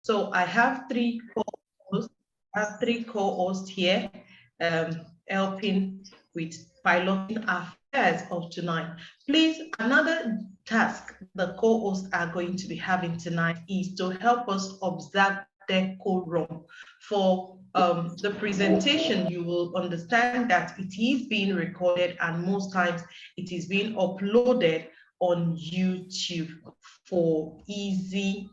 So I have three co-hosts here, helping with piloting affairs of tonight. Please, another task the co-hosts are going to be having tonight is to help us observe decorum. For the presentation, you will understand that it is being recorded and most times it is being uploaded on YouTube for easy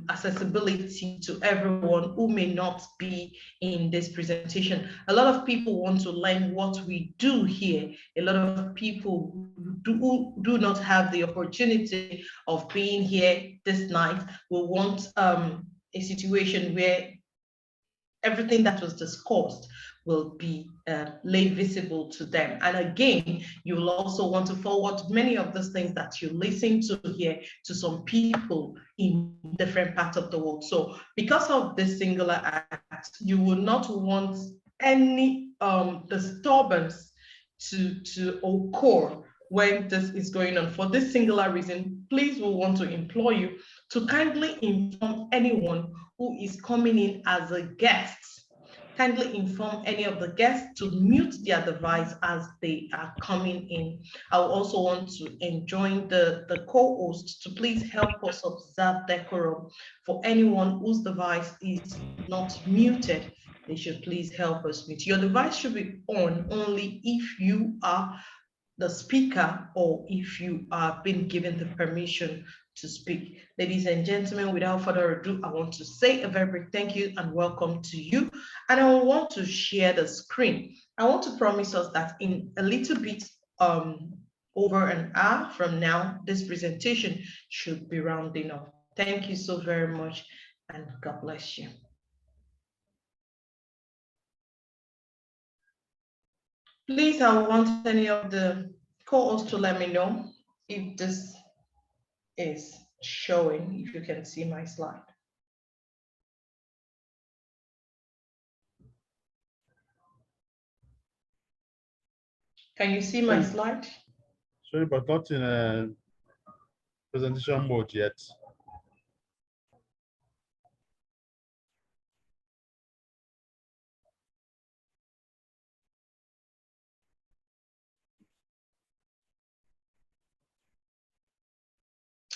accessibility to everyone who may not be in this presentation. A lot of people want to learn what we do here. A lot of people who do not have the opportunity of being here this night will want a situation where everything that was discussed will be laid visible to them. And again, you will also want to forward many of those things that you listen to here to some people in different parts of the world. So because of this singular act, you will not want any disturbance to occur when this is going on. For this singular reason, please, we want to implore you to kindly inform anyone who is coming in as a guest. Kindly inform any of the guests to mute their device as they are coming in. I also want to enjoin the co-hosts to please help us observe decorum. For anyone whose device is not muted, they should please help us mute. Your device should be on only if you are the speaker or if you are being given the permission to speak. Ladies and gentlemen, without further ado, I want to say a very big thank you and welcome to you. And I want to share the screen. I want to promise us that in a little bit over an hour from now, this presentation should be rounding up. Thank you so very much and God bless you. Please, I want any of the co-hosts to let me know if this is showing, if you can see my slide. Can you see my slide? Sorry, but not in a presentation mode yet.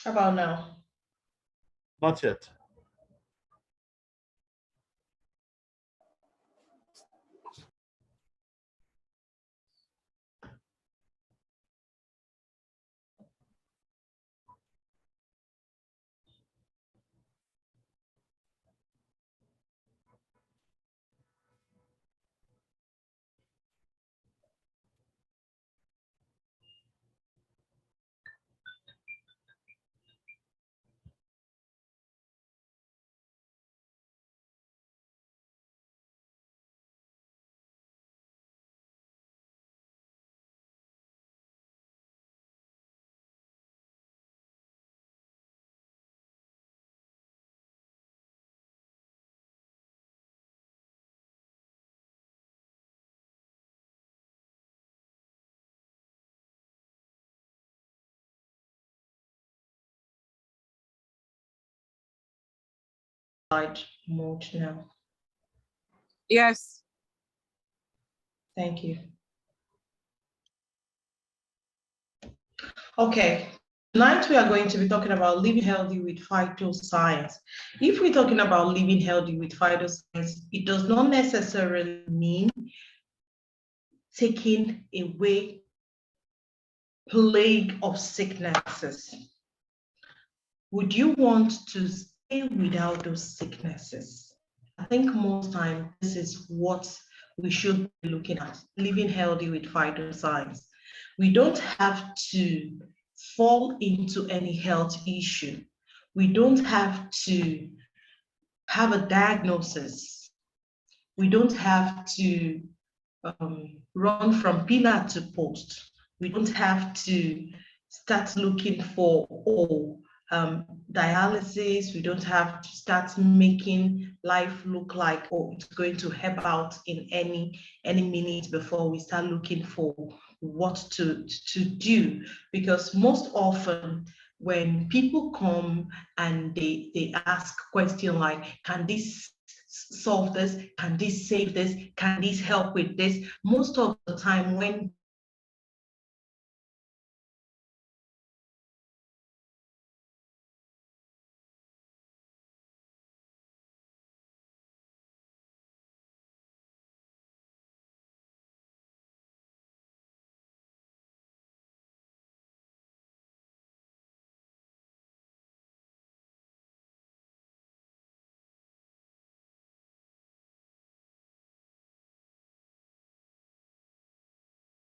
How about now? Not yet. Slide mode now. Yes. Thank you. Okay, tonight we are going to be talking about living healthy with phytoscience. If we're talking about living healthy with phytoscience, it does not necessarily mean taking away plague of sicknesses. Would you want to stay without those sicknesses? I think most time this is what we should be looking at, living healthy with phytoscience. We don't have to fall into any health issue. We don't have to have a diagnosis. We don't have to run from pillar to post. We don't have to start looking for dialysis. We don't have to start making life look like, oh, it's going to help out in any minute before we start looking for what to do. Because most often when people come and they ask questions like, can this solve this? Can this save this? Can this help with this? Most of the time when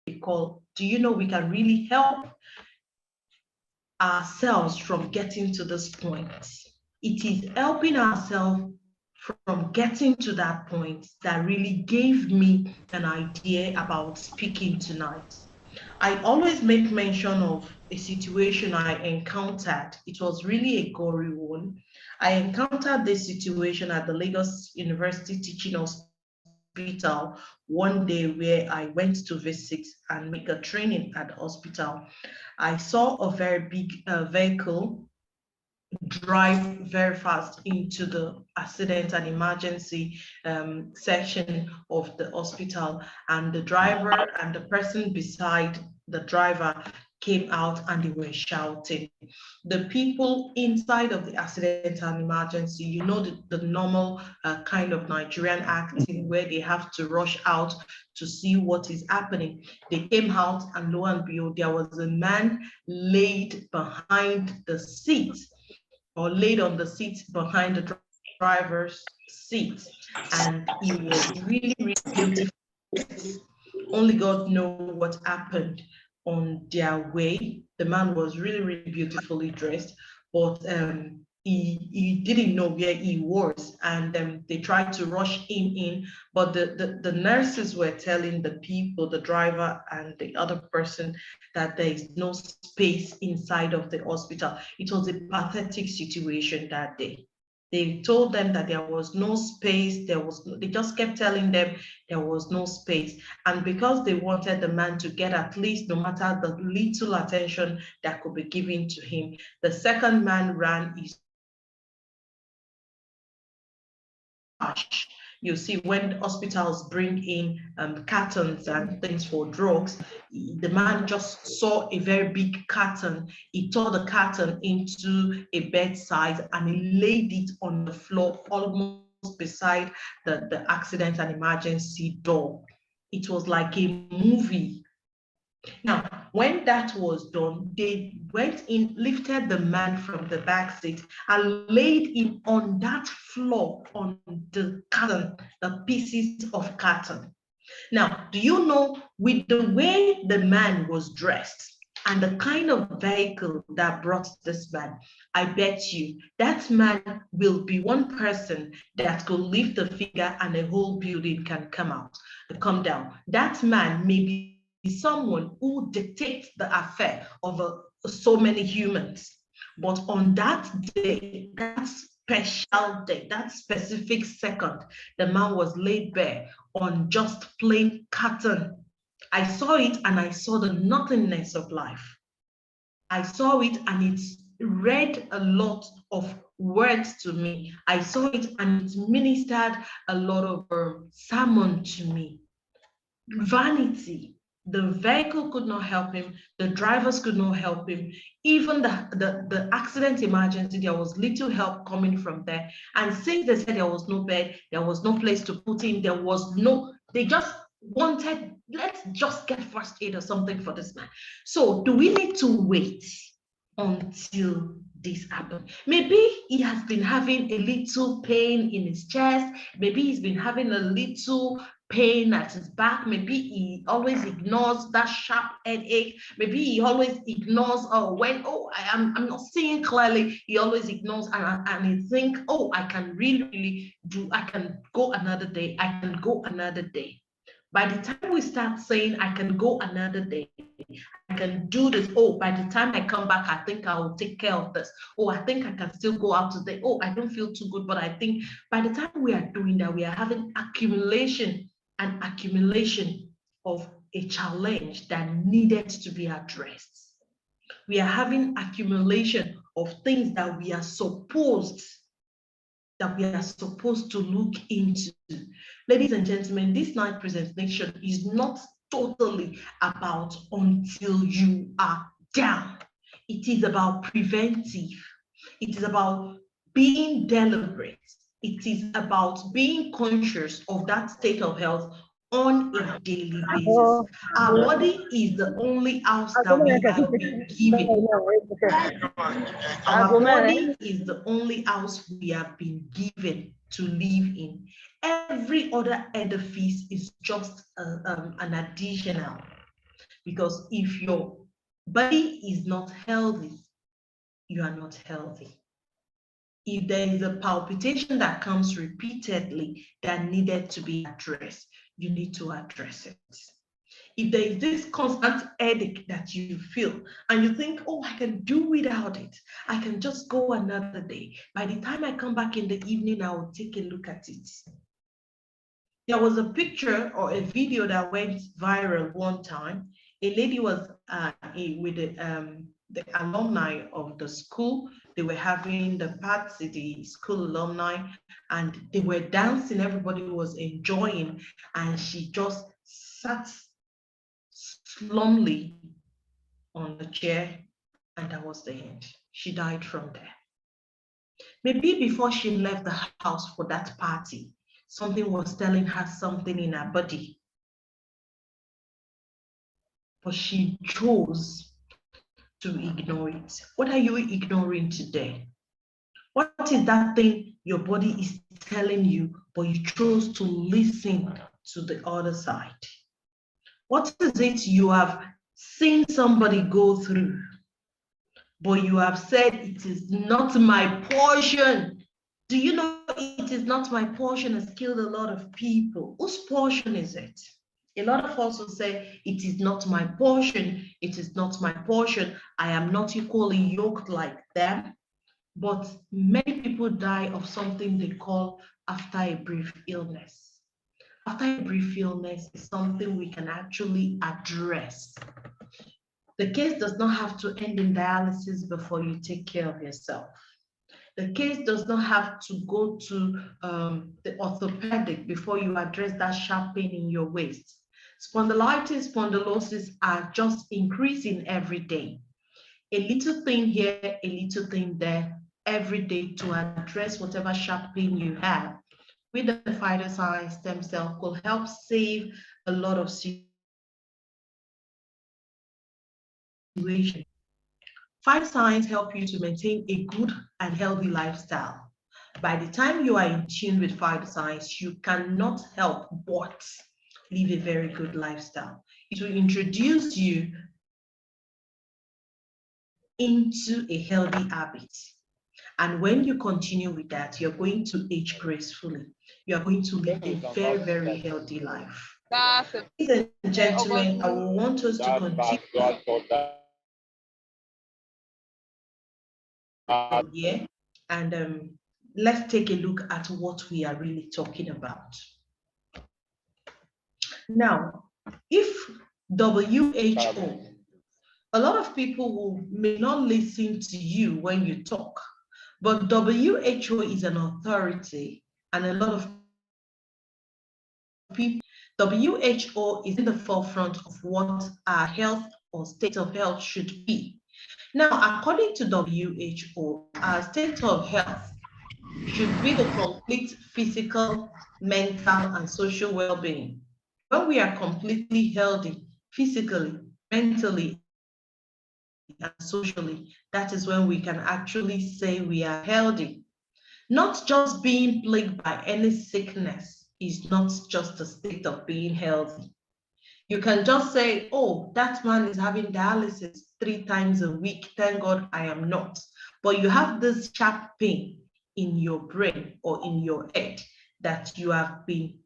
we call, do you know we can really help ourselves from getting to this point? It is helping ourselves from getting to that point that really gave me an idea about speaking tonight. I always make mention of a situation I encountered. It was really a gory one. I encountered this situation at the Lagos University Teaching Hospital one day where I went to visit and make a training at the hospital. I saw a very big vehicle drive very fast into the accident and emergency section of the hospital, and the driver and the person beside the driver came out and they were shouting. The people inside of the accident and emergency, you know, the normal kind of Nigerian acting where they have to rush out to see what is happening. They came out, and lo and behold, there was a man laid behind the seat, or laid on the seat behind the driver's seat, and he was really, really beautiful. Only God knows what happened on their way. The man was really, really beautifully dressed, but he didn't know where he was, and they tried to rush him in, but the nurses were telling the people, the driver and the other person, that there is no space inside of the hospital. It was a pathetic situation that day. They told them that there was no space. They just kept telling them there was no space. And because they wanted the man to get at least, no matter the little attention that could be given to him, the second man ran his rush. You see, when hospitals bring in cartons and things for drugs, the man just saw a very big carton. He tore the carton into a bedside and he laid it on the floor almost beside the accident and emergency door. It was like a movie. Now, when that was done, they went in, lifted the man from the back seat and laid him on that floor, on the carton, the pieces of carton. Now, do you know, with the way the man was dressed and the kind of vehicle that brought this man, I bet you that man will be one person that could lift a finger and a whole building can come down. That man may be someone who dictates the affair of so many humans. But on that day, that special day, that specific second, the man was laid bare on just plain cotton. I saw it and I saw the nothingness of life. I saw it and it read a lot of words to me. I saw it and it ministered a lot of sermon to me. Vanity. The vehicle could not help him. The drivers could not help him. Even the accident emergency, there was little help coming from there. And since they said there was no bed, there was no place to put him, they just wanted, let's just get first aid or something for this man. So do we need to wait until this happened? Maybe he has been having a little pain in his chest. Maybe he's been having a little pain at his back. Maybe he always ignores that sharp headache. Maybe he always ignores I'm not seeing clearly. He always ignores and he think, oh, I can really do, I can go another day. I can go another day. By the time we start saying I can go another day, I can do this. Oh, by the time I come back, I think I will take care of this. Oh, I think I can still go out today. Oh, I don't feel too good, but I think by the time we are doing that, we are having accumulation of a challenge that needed to be addressed. We are having accumulation of things that we are supposed to look into. Ladies and gentlemen, this night presentation is not totally about until you are down. It is about preventive. It is about being deliberate. It is about being conscious of that state of health on a daily basis. Our body is the only house that we have been given. Our body is the only house we have been given to live in. Every other edifice is just an additional. Because if your body is not healthy, you are not healthy. If there is a palpitation that comes repeatedly that needed to be addressed, you need to address it. If there is this constant headache that you feel and you think, oh, I can do without it, I can just go another day. By the time I come back in the evening, I will take a look at it. There was a picture or a video that went viral one time. A lady was with the alumni of the school. They were having the party, the school alumni, and they were dancing. Everybody was enjoying, and she just sat slumly on the chair, and that was the end. She died from there. Maybe before she left the house for that party, something was telling her something in her body, but she chose to ignore it. What are you ignoring today? What is that thing your body is telling you, but you chose to listen to the other side? What is it you have seen somebody go through, but you have said, it is not my portion? Do you know it is not my portion has killed a lot of people? Whose portion is it? A lot of us will say, it is not my portion, it is not my portion, I am not equally yoked like them. But many people die of something they call after a brief illness. After a brief illness is something we can actually address. The case does not have to end in dialysis before you take care of yourself. The case does not have to go to the orthopedic before you address that sharp pain in your waist. Spondylitis, spondylosis are just increasing every day. A little thing here, a little thing there, every day to address whatever sharp pain you have. With the Phytoscience stem cell could help save a lot of situations. Phytoscience help you to maintain a good and healthy lifestyle. By the time you are in tune with Phytoscience, you cannot help but live a very good lifestyle. It will introduce you into a healthy habit. And when you continue with that, you're going to age gracefully. You're going to live a very, very healthy life. Ladies and gentlemen, I will want us to continue here, and let's take a look at what we are really talking about. Now, if WHO, a lot of people may not listen to you when you talk, but WHO is an authority, and a lot of people, WHO is in the forefront of what our health or state of health should be. Now, according to WHO, our state of health should be the complete physical, mental, and social well-being. When we are completely healthy, physically, mentally, and socially, that is when we can actually say we are healthy. Not just being plagued by any sickness is not just a state of being healthy. You can just say, oh, that man is having dialysis 3 times a week. Thank God I am not. But you have this sharp pain in your brain or in your head that you have been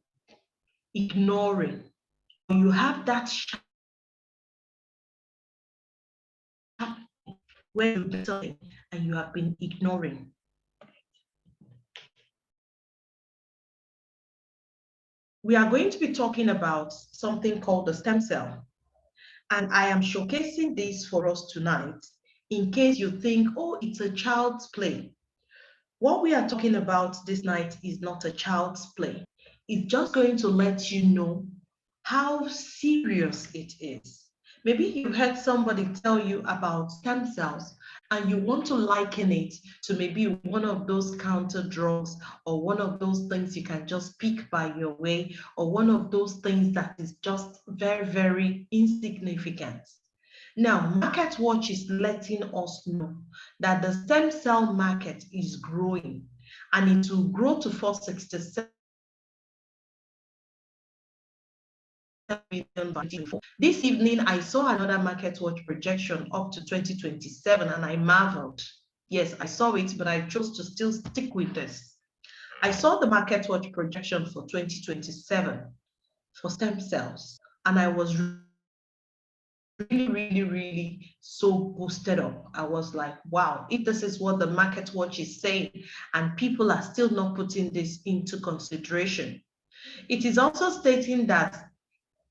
ignoring. You have that sharp pain where you're battling and you have been ignoring. We are going to be talking about something called the stem cell. And I am showcasing this for us tonight in case you think, oh, it's a child's play. What we are talking about this night is not a child's play. It's just going to let you know how serious it is. Maybe you heard somebody tell you about stem cells and you want to liken it to maybe one of those counter drugs or one of those things you can just pick by your way or one of those things that is just very, very insignificant. Now, Market Watch is letting us know that the stem cell market is growing and it will grow to 467 million by 2024. This evening, I saw another Market Watch projection up to 2027 and I marveled. Yes, I saw it, but I chose to still stick with this. I saw the Market Watch projection for 2027 for stem cells, and I was really so boosted up. I was like, wow, if this is what the Market Watch is saying and people are still not putting this into consideration. It is also stating that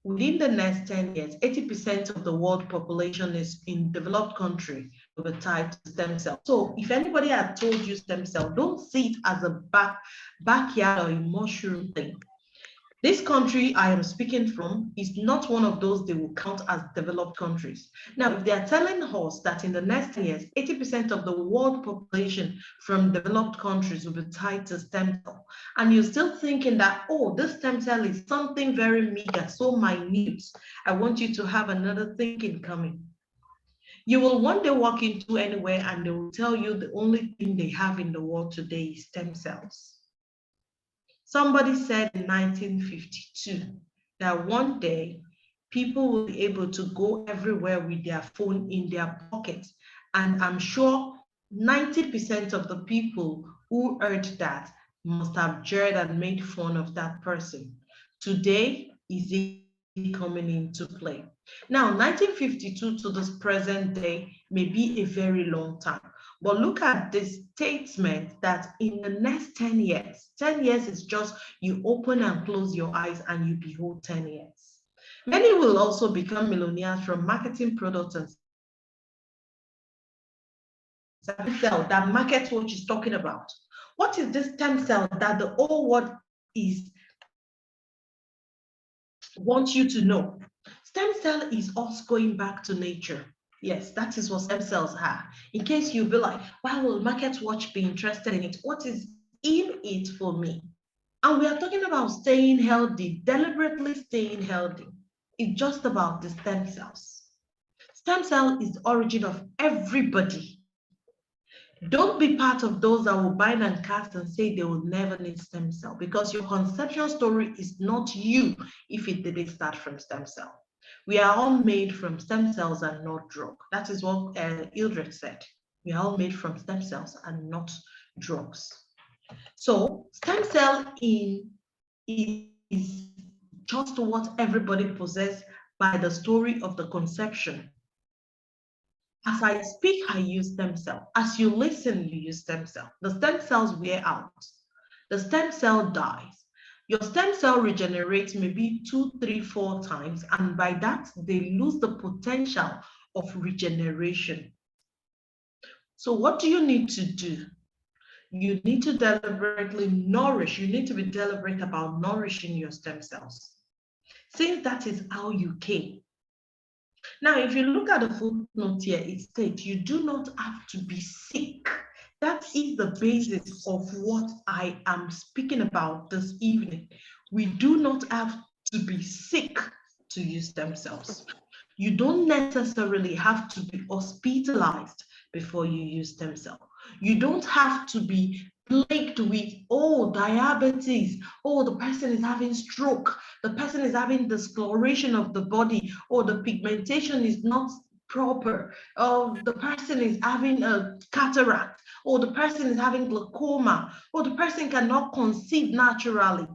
within the next 10 years, 80% of the world population is in developed country will be tied to stem cells. So if anybody had told you stem cell, don't see it as a backyard or a mushroom thing. This country I am speaking from is not one of those they will count as developed countries. Now, if they are telling us that in the next years, 80% of the world population from developed countries will be tied to stem cell, and you're still thinking that, oh, this stem cell is something very meager, so minute, I want you to have another thinking coming. You will one day walk into anywhere and they will tell you the only thing they have in the world today is stem cells. Somebody said in 1952 that one day people will be able to go everywhere with their phone in their pocket. And I'm sure 90% of the people who heard that must have jeered and made fun of that person. Today is it coming into play. Now, 1952 to this present day may be a very long time. But look at this statement that in the next 10 years is just you open and close your eyes and you behold 10 years. Many will also become millionaires from marketing products and stem cell that Market Watch is talking about. What is this stem cell that the whole world is want you to know? Stem cell is us going back to nature. Yes, that is what stem cells are. In case you'll be like, why will Market Watch be interested in it? What is in it for me? And we are talking about staying healthy, deliberately staying healthy. It's just about the stem cells. Stem cell is the origin of everybody. Don't be part of those that will bind and cast and say they will never need stem cell, because your conception story is not you if it didn't start from stem cell. We are all made from stem cells and not drug. That is what Hildred said. We are all made from stem cells and not drugs. So stem cell is just what everybody possesses by the story of the conception. As I speak, I use stem cell. As you listen, you use stem cell. The stem cells wear out. The stem cell dies. Your stem cell regenerates maybe 2, 3, 4 times, and by that, they lose the potential of regeneration. So what do you need to do? You need to deliberately nourish. You need to be deliberate about nourishing your stem cells, since that is how you came. Now, if you look at the footnote here, it states you do not have to be sick. That is the basis of what I am speaking about this evening. We do not have to be sick to use stem cells. You don't necessarily have to be hospitalized before you use stem cell. You don't have to be plagued with, oh, diabetes, oh, the person is having stroke, the person is having discoloration of the body, or the pigmentation is not proper, or the person is having a cataract, or the person is having glaucoma, or the person cannot conceive naturally.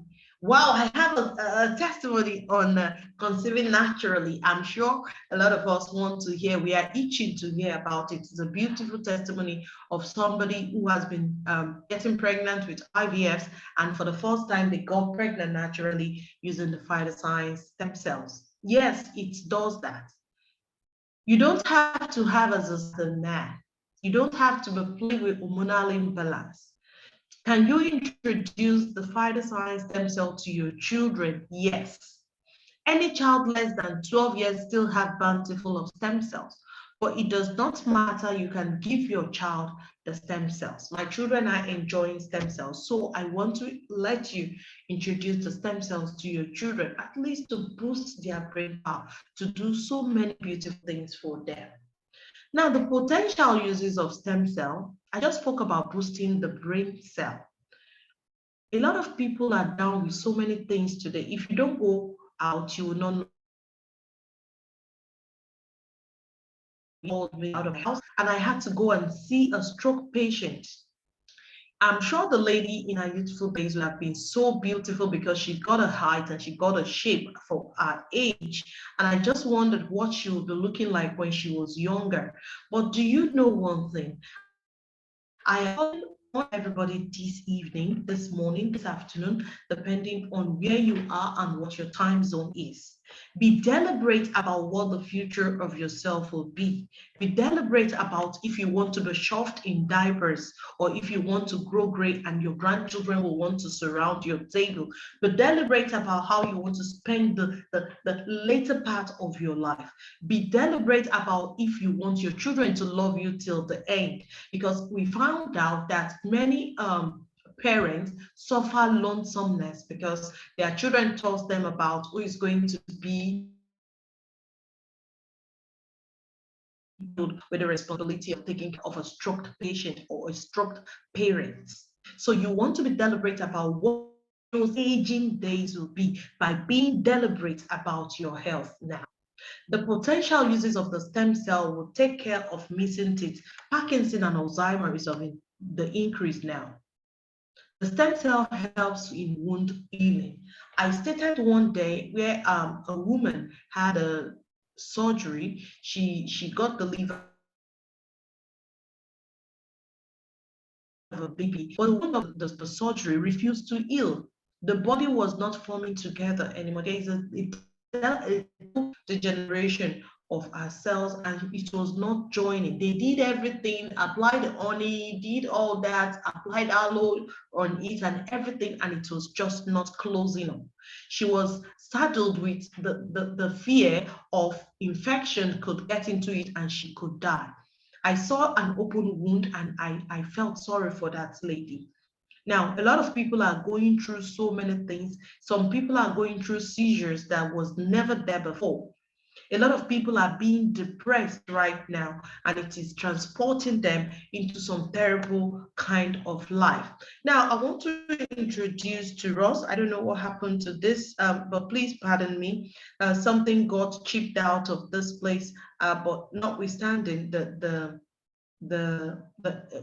Wow, I have a testimony on conceiving naturally. I'm sure a lot of us want to hear. We are itching to hear about it. It's a beautiful testimony of somebody who has been getting pregnant with IVFs, and for the first time, they got pregnant naturally using the Phytoscience stem cells. Yes, it does that. You don't have to have a sister now You don't have to be playing with hormonal imbalance. Can you introduce the Phytoscience stem cell to your children? Yes. Any child less than 12 years still have bountiful of stem cells, but it does not matter. You can give your child the stem cells. My children are enjoying stem cells, so I want to let you introduce the stem cells to your children, at least to boost their brain power, to do so many beautiful things for them. Now, the potential uses of stem cell, I just spoke about boosting the brain cell. A lot of people are down with so many things today. If you don't go out, you will not know out of the house. And I had to go and see a stroke patient. I'm sure the lady in her youthful days would have been so beautiful because she got a height and she got a shape for her age. And I just wondered what she would be looking like when she was younger. But do you know one thing? I am calling everybody this evening, this morning, this afternoon, depending on where you are and what your time zone is. Be deliberate about what the future of yourself will be. Be deliberate about if you want to be shoved in diapers or if you want to grow great and your grandchildren will want to surround your table. Be deliberate about how you want to spend the later part of your life. Be deliberate about if you want your children to love you till the end, because we found out that many parents suffer lonesomeness because their children tells them about who is going to be with the responsibility of taking care of a stroked patient or a stroked parent. So you want to be deliberate about what those aging days will be by being deliberate about your health now. The potential uses of the stem cell will take care of missing teeth. Parkinson and Alzheimer is of the increase now. The stem cell helps in wound healing. I stated one day where a woman had a surgery. She got the liver of a baby, but the wound of the surgery refused to heal. The body was not forming together anymore. There is a degeneration of our cells and it was not joining. They did everything, applied the honey, did all that, applied aloe on it and everything, and it was just not closing up. She was saddled with the fear of infection could get into it and she could die. I saw an open wound and I felt sorry for that lady. Now, a lot of people are going through so many things. Some people are going through seizures that was never there before. A lot of people are being depressed right now, and it is transporting them into some terrible kind of life. Now, I want to introduce to Ross. I don't know what happened to this, but please pardon me. Something got chipped out of this place, but notwithstanding the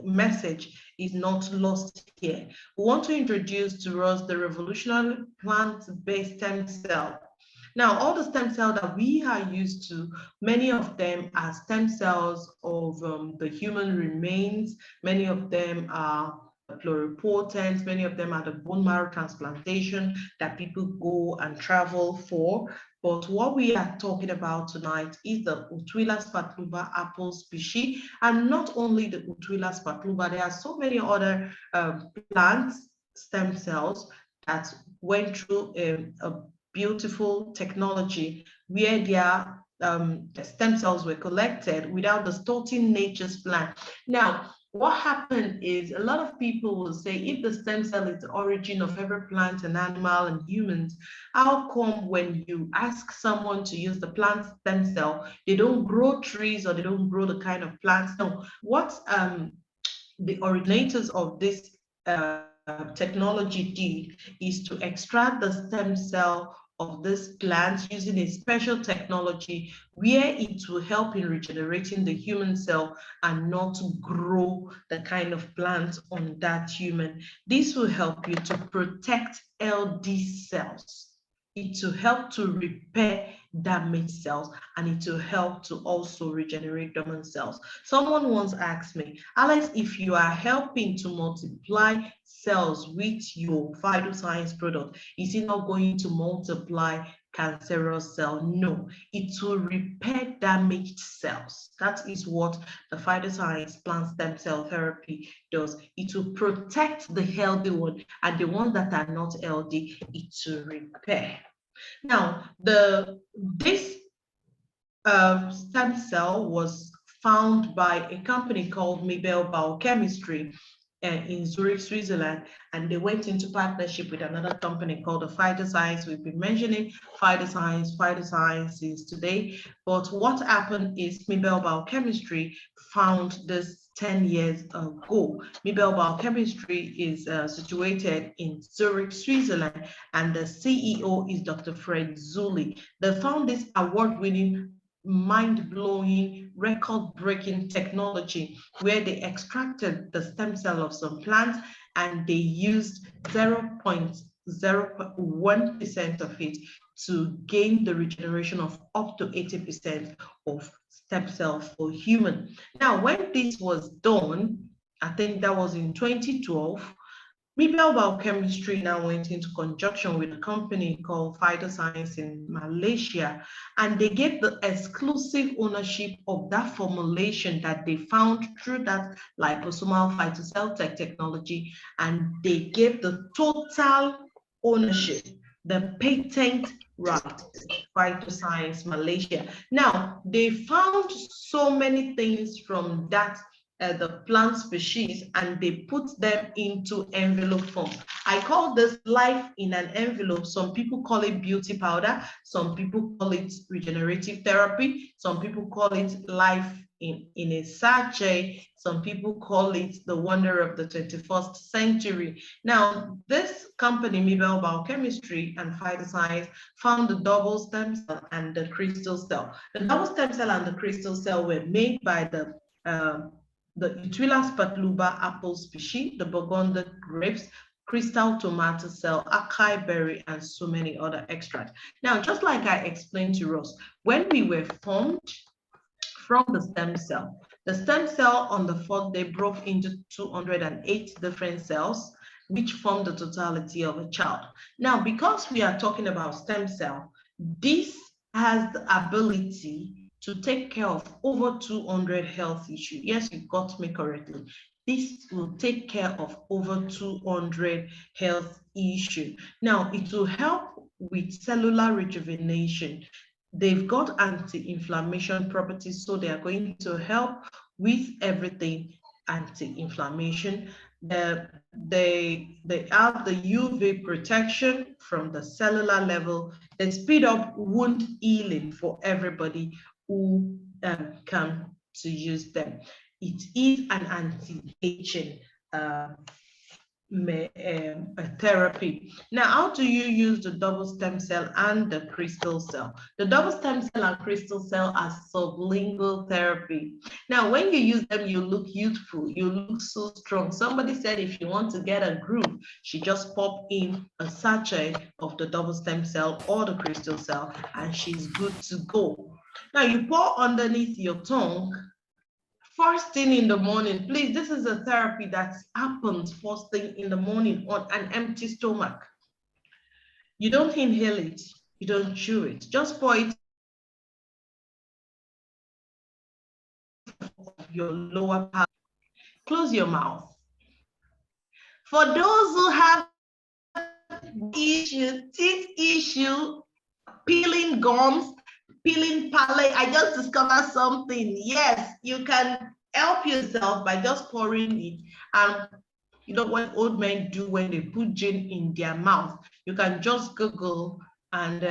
message is not lost here. We want to introduce to us the revolutionary plant-based stem cell. Now, all the stem cells that we are used to, many of them are stem cells of the human remains. Many of them are pluripotent. Many of them are the bone marrow transplantation that people go and travel for. But what we are talking about tonight is the Utuila spatluba apple species, and not only the Utuila spatluba, there are so many other plant stem cells that went through a beautiful technology where their stem cells were collected without distorting nature's plan. Now, what happened is a lot of people will say if the stem cell is the origin of every plant and animal and humans, how come when you ask someone to use the plant stem cell, they don't grow trees or they don't grow the kind of plants? No, what the originators of this technology did is to extract the stem cell of this plant using a special technology where it will help in regenerating the human cell and not grow the kind of plant on that human. This will help you to protect LD cells. It will help to repair damaged cells, and it will help to also regenerate dormant cells. Someone once asked me, Alex, if you are helping to multiply cells with your Phytoscience product, is it not going to multiply cancerous cell. No, it will repair damaged cells. That is what the Phytoscience plant stem cell therapy does. It will protect the healthy one, and the ones that are not healthy, it will repair. Now, this stem cell was found by a company called Mabel Biochemistry in Zurich, Switzerland, and they went into partnership with another company called the Phytoscience. We've been mentioning Phytoscience since today, but what happened is Mabel Biochemistry found this 10 years ago. Mabel Biochemistry is situated in Zurich, Switzerland, and the CEO is Dr. Fred Zulli. They found this award-winning, mind-blowing, record-breaking technology where they extracted the stem cell of some plants and they used 0.01% of it to gain the regeneration of up to 80% of stem cells for human. Now, when this was done, I think that was in 2012, Mabel Biochemistry now went into conjunction with a company called Phytoscience in Malaysia, and they gave the exclusive ownership of that formulation that they found through that liposomal phytocell technology, and they gave the total ownership, the patent right, Phytoscience Malaysia. Now, they found so many things from that the plant species, and they put them into envelope form. I call this life in an envelope. Some people call it beauty powder. Some people call it regenerative therapy. Some people call it life in a sachet. Some people call it the wonder of the 21st century. Now, this company, Mabel Biochemistry and Phytoscience, found the double stem cell and the crystal cell. The double stem cell and the crystal cell were made by the Eutyla spatluba apple species, the Burgundy grapes, crystal tomato cell, acai berry, and so many other extracts. Now, just like I explained to Ross, when we were formed from the stem cell on the fourth day broke into 208 different cells, which form the totality of a child. Now, because we are talking about stem cell, this has the ability to take care of over 200 health issues. Yes, you got me correctly. This will take care of over 200 health issues. Now, it will help with cellular rejuvenation. They've got anti-inflammation properties, so they are going to help with everything anti-inflammation. They have the UV protection from the cellular level. They speed up wound healing for everybody who come to use them. It is an anti-aging therapy. Now, how do you use the double stem cell and the crystal cell? The double stem cell and crystal cell are sublingual therapy. Now, when you use them, you look youthful, you look so strong. Somebody said if you want to get a groove, she just pop in a sachet of the double stem cell or the crystal cell, and she's good to go. Now, you pour underneath your tongue first thing in the morning. Please, this is a therapy that happens first thing in the morning on an empty stomach. You don't inhale it, you don't chew it, just pour it your lower part. Close your mouth. For those who have teeth issue, peeling gums, peeling palate, I just discovered something. Yes, you can help yourself by just pouring it. And you know what old men do when they put gin in their mouth? You can just Google and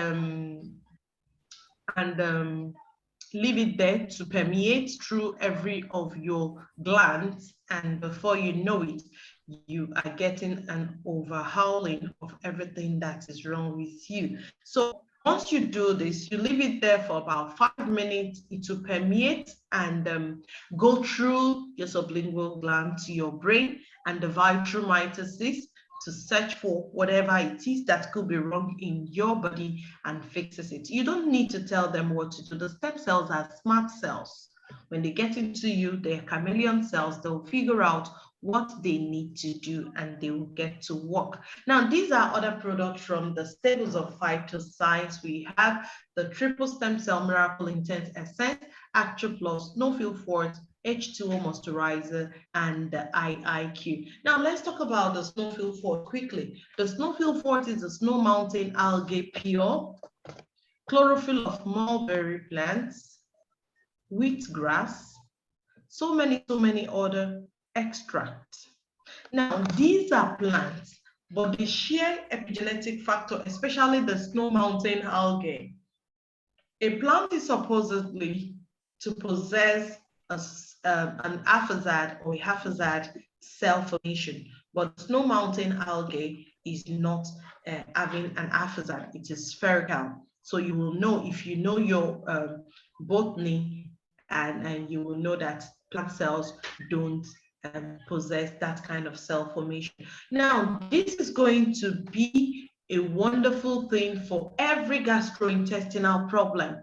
leave it there to permeate through every of your glands, and before you know it, you are getting an overhauling of everything that is wrong with you. So once you do this, you leave it there for about 5 minutes. It will permeate and go through your sublingual gland to your brain and divide through mitosis to search for whatever it is that could be wrong in your body and fixes it. You don't need to tell them what to do. The stem cells are smart cells. When they get into you, they're chameleon cells. They'll figure out what they need to do, and they will get to work. Now, these are other products from the staples of Phytoscience. We have the triple stem cell miracle intense essence, Active Plus, no feel forte, H2O moisturizer, and the IIQ. Now, let's talk about the snowfield fort quickly. The snowfield fort is a snow mountain algae pure, chlorophyll of mulberry plants, wheatgrass, so many other extracts. Now, these are plants, but they share epigenetic factor, especially the snow mountain algae. A plant is supposedly to possess an aphazad or a haphazad cell formation, but snow mountain algae is not having an aphazad. It is spherical. So you will know, if you know your botany, and you will know that plant cells don't possess that kind of cell formation. Now, this is going to be a wonderful thing for every gastrointestinal problem.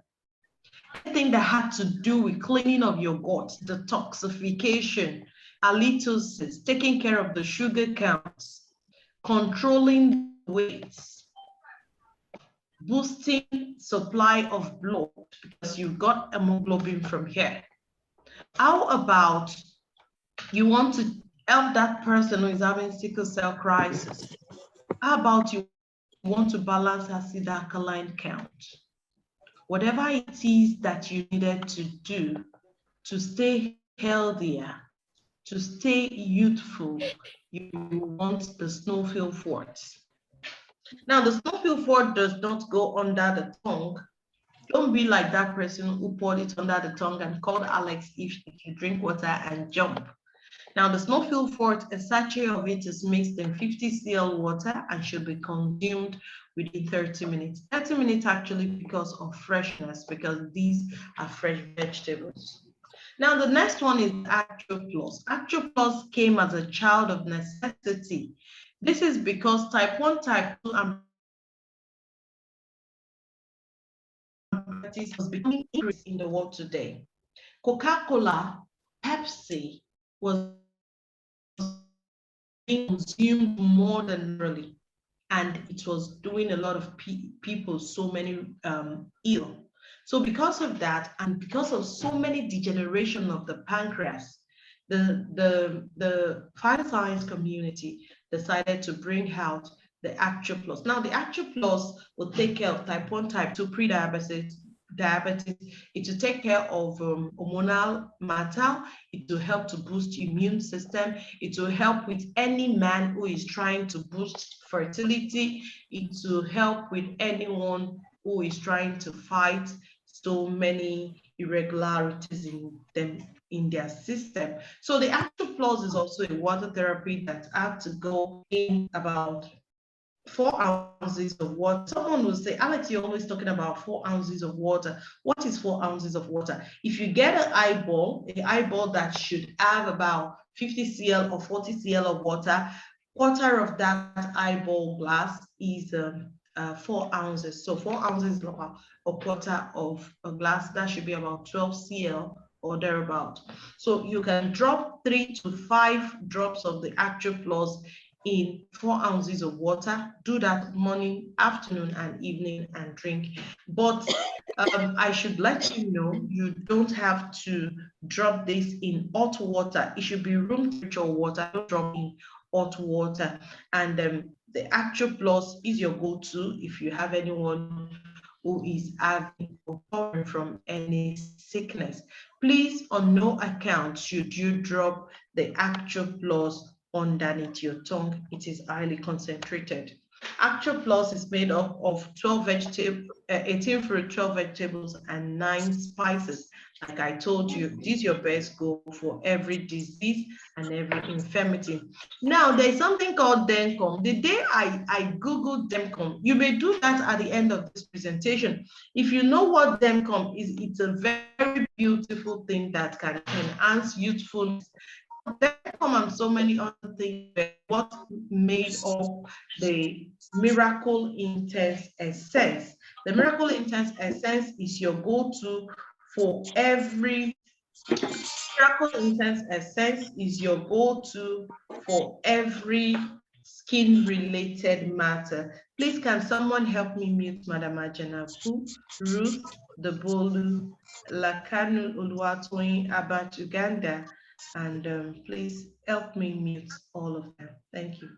Anything that had to do with cleaning of your gut, detoxification, halitosis, taking care of the sugar counts, controlling weights, boosting supply of blood, because you got hemoglobin from here. How about you want to help that person who is having sickle cell crisis? How about you want to balance acid alkaline count? Whatever it is that you needed to do to stay healthier, to stay youthful, you want the snowfield fort. Now, the snowfield fort does not go under the tongue. Don't be like that person who poured it under the tongue and called Alex if you drink water and jump. Now, the snowfield fort, a sachet of it is mixed in 50 cl water and should be consumed within 30 minutes. 30 minutes actually because of freshness, because these are fresh vegetables. Now, the next one is Actio Plus. Actio Plus came as a child of necessity. This is because type 1, type 2, and diabetes was becoming increased in the world today. Coca-Cola, Pepsi was being consumed more than really, and it was doing a lot of people so many ill. So because of that, and because of so many degeneration of the pancreas, the Phytoscience community decided to bring out the Actio Plus. Now, the Actio Plus will take care of type 1, type 2 pre-diabetes, it will take care of hormonal matter, it will help to boost immune system, it will help with any man who is trying to boost fertility, it will help with anyone who is trying to fight so many irregularities in their system. So the Actio Plus is also a water therapy that have to go in about 4 ounces of water. Someone will say, Alex, you're always talking about 4 ounces of water. What is 4 ounces of water? If you get an eyeball that should have about 50 cl or 40 cl of water, quarter of that eyeball glass is 4 ounces. So 4 ounces is about a quarter of a glass. That should be about 12 cl or thereabout. So you can drop 3 to 5 drops of the Actio Plus in 4 ounces of water. Do that morning, afternoon, and evening, and drink. But I should let you know, you don't have to drop this in hot water. It should be room temperature water. Don't drop in hot water. And the Actio Plus is your go-to if you have anyone who is having or suffering from any sickness. Please, on no account should you drop the Actio Plus underneath your tongue. It is highly concentrated. Actio Plus is made up of 12 vegetables, 18 fruit, 12 vegetables, and 9 spices. Like I told you, this is your best goal for every disease and every infirmity. Now, there's something called Dencom. The day I Googled Dencom, you may do that at the end of this presentation. If you know what Dencom is, it's a very beautiful thing that can enhance youthfulness. Dencom and so many other things, what made up the Miracle Intense Essence. The Miracle Intense Essence is your go-to for every Miracle Intense Essence is your go-to for every skin-related matter. Please, can someone help me mute Madam Ajanaku, Ruth, Debolu, Lakanu Uluwatoyin, Abat Uganda, and please help me mute all of them. Thank you.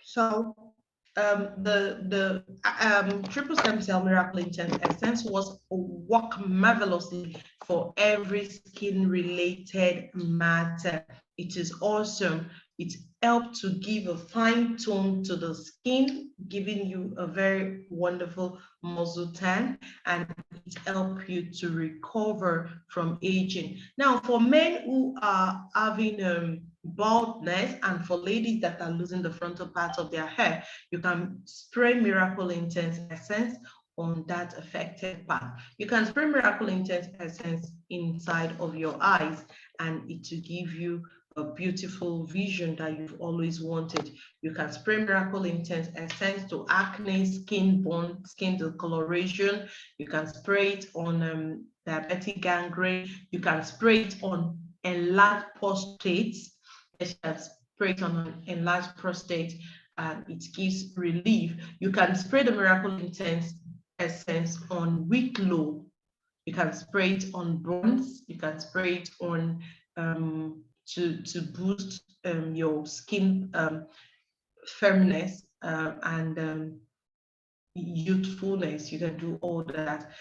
So the triple stem cell miracle intense essence was work marvelously for every skin related matter. It is awesome. It helped to give a fine tone to the skin, giving you a very wonderful muscle tan, and it helps you to recover from aging. Now, for men who are having baldness, and for ladies that are losing the frontal part of their hair, you can spray Miracle Intense Essence on that affected part. You can spray Miracle Intense Essence inside of your eyes, and it will give you a beautiful vision that you've always wanted. You can spray Miracle Intense Essence to acne, skin burn, skin discoloration. You can spray it on diabetic gangrene. You can spray it on enlarged prostates. You can spray it on an enlarged prostate, and it gives relief. You can spray the Miracle Intense Essence on weak low. You can spray it on burns. You can spray it on to boost your skin firmness and youthfulness. You can do all that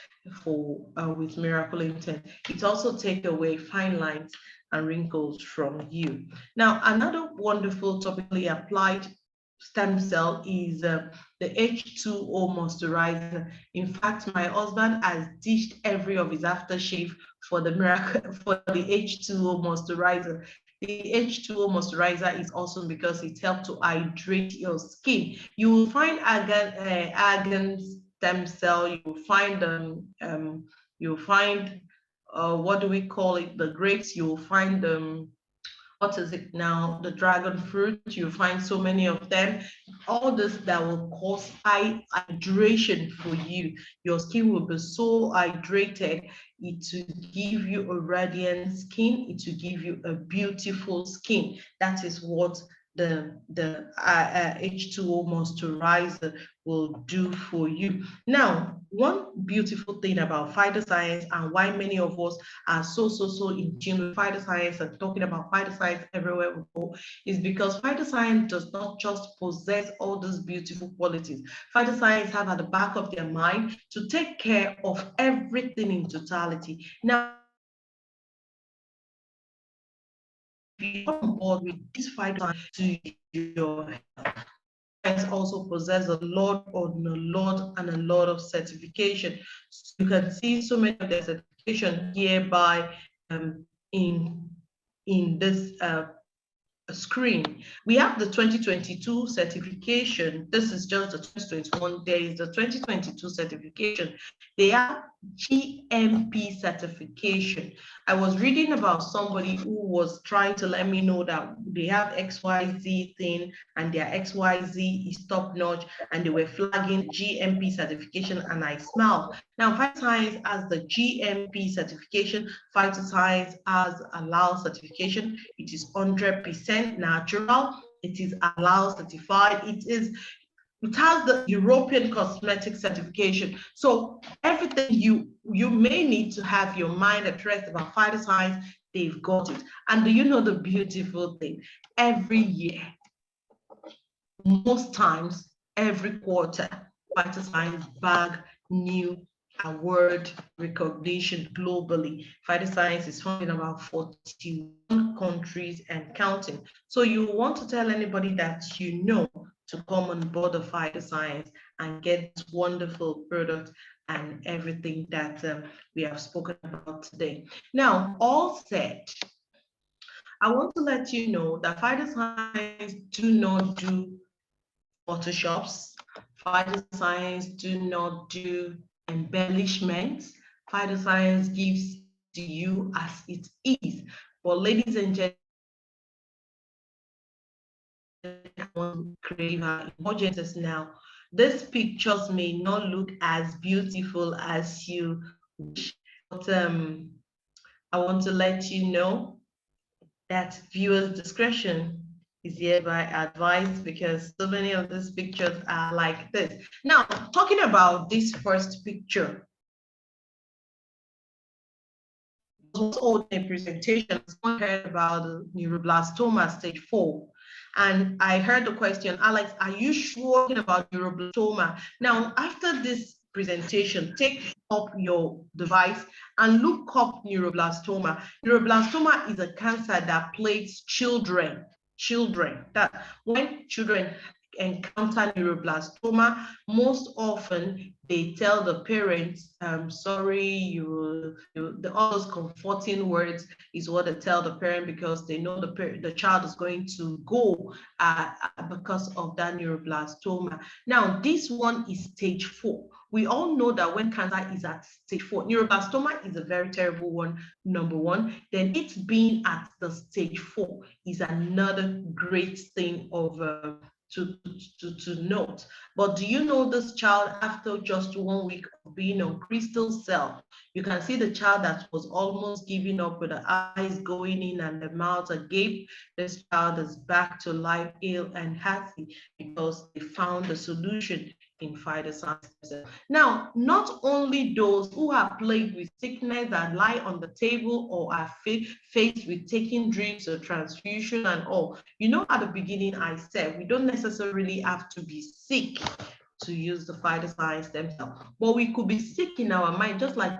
for with Miracle Intense. It also takes away fine lines and wrinkles from you. Now, another wonderful topically applied stem cell is the H2O moisturizer. In fact, my husband has ditched every of his aftershave for the miracle for the H2O moisturizer. The H2O moisturizer is awesome because it helps to hydrate your skin. You will find argan stem cell. You will find what do we call it? The grapes. You will find what is it now? The dragon fruit. You find so many of them. All this that will cause hydration for you. Your skin will be so hydrated. It will give you a radiant skin. It will give you a beautiful skin. That is what the H2O moisturizer will do for you. Now, one beautiful thing about Phytoscience and why many of us are so in tune with Phytoscience and talking about Phytoscience everywhere we go is because Phytoscience does not just possess all those beautiful qualities. Phytoscience have at the back of their mind to take care of everything in totality. Now, if you come on board with this Phytoscience to your health, also possess a lot and a lot of certification. So you can see so many of the certification hereby in this screen. We have the 2022 certification. This is just the 2021. There is the 2022 certification. They have GMP certification. I was reading about somebody who was trying to let me know that they have XYZ thing and their XYZ is top notch, and they were flagging GMP certification, and I smiled. Now, Phytoscience has the GMP certification. Phytoscience has halal certification. It is 100% natural. It is halal certified. It has the European cosmetic certification. So everything you may need to have your mind at rest about Phytoscience, they've got it. And do you know the beautiful thing? Every year, most times, every quarter, Phytoscience bag new award recognition globally. Phytoscience is found in about 41 countries and counting. So you want to tell anybody that you know to come on board the Phytoscience and get this wonderful product and everything that we have spoken about today. Now, all said, I want to let you know that Phytoscience do not do Photoshops. Phytoscience do not do embellishments. Phytoscience gives to you as it is. But ladies and I want to crave her emergencies now. These pictures may not look as beautiful as you wish, but I want to let you know that viewers' discretion is hereby advised, because so many of these pictures are like this. Now, talking about this first picture, was also a presentation. Someone heard about neuroblastoma stage 4. And I heard the question, Alex, are you sure about neuroblastoma? Now, after this presentation, take up your device and look up neuroblastoma. Neuroblastoma is a cancer that plagues children. That when children encounter neuroblastoma, most often they tell the parents, sorry, all those comforting words is what they tell the parent, because they know the child is going to go because of that neuroblastoma. Now, this one is stage 4. We all know that when cancer is at stage 4, neuroblastoma is a very terrible one, number one. Then it's being at the stage 4 is another great thing of to note. But do you know this child, after just 1 week of being on crystal cell, you can see the child that was almost giving up with the eyes going in and the mouth agape. This child is back to life, ill and healthy, because they found the solution in Phytoscience. Now, not only those who are plagued with sickness that lie on the table or are faced with taking drips or transfusion and all. You know, at the beginning I said we don't necessarily have to be sick to use the Phytoscience stem cell, but we could be sick in our mind, just like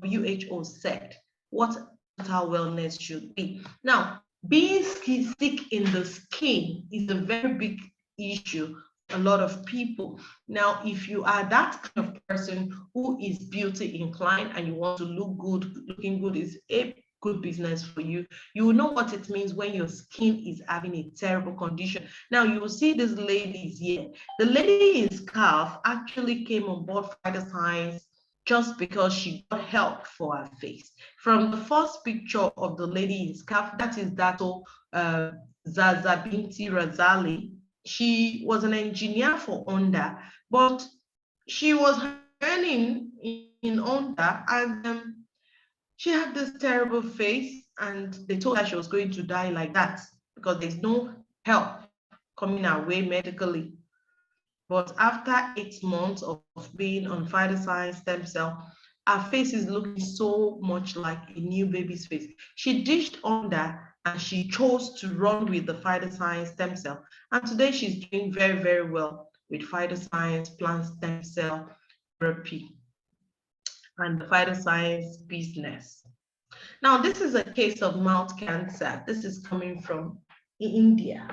WHO said what mental wellness should be. Now, being sick in the skin is a very big issue. A lot of people. Now, if you are that kind of person who is beauty inclined and you want to look good, looking good is a good business for you. You will know what it means when your skin is having a terrible condition. Now, you will see these ladies here. The lady in scarf actually came on board Phytoscience just because she got help for her face. From the first picture of the lady in scarf, that is Dato Zaza Binti Razali. She was an engineer for Honda, but she was earning in Honda, and she had this terrible face, and they told her she was going to die like that because there's no help coming her way medically. But after 8 months of being on Phytoscience stem cell, her face is looking so much like a new baby's face. She ditched Honda and she chose to run with the Phytoscience stem cell. And today she's doing very, very well with Phytoscience plant stem cell therapy and the Phytoscience business. Now, this is a case of mouth cancer. This is coming from India.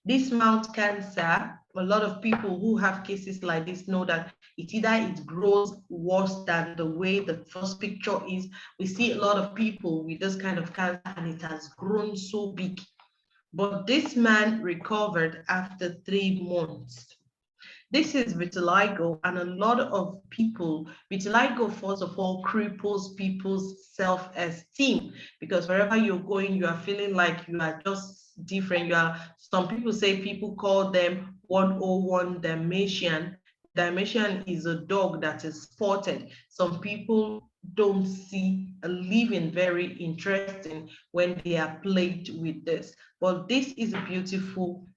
This mouth cancer, a lot of people who have cases like this know that it grows worse than the way the first picture is. We see a lot of people with this kind of cancer and it has grown so big. But this man recovered after 3 months. This is vitiligo, and a lot of people, vitiligo, first of all, cripples people's self-esteem, because wherever you're going, you are feeling like you are just different. Some people say people call them 101 Dalmatian. Dalmatian is a dog that is spotted. Some people don't see a living very interesting when they are plagued with this. But this is a beautiful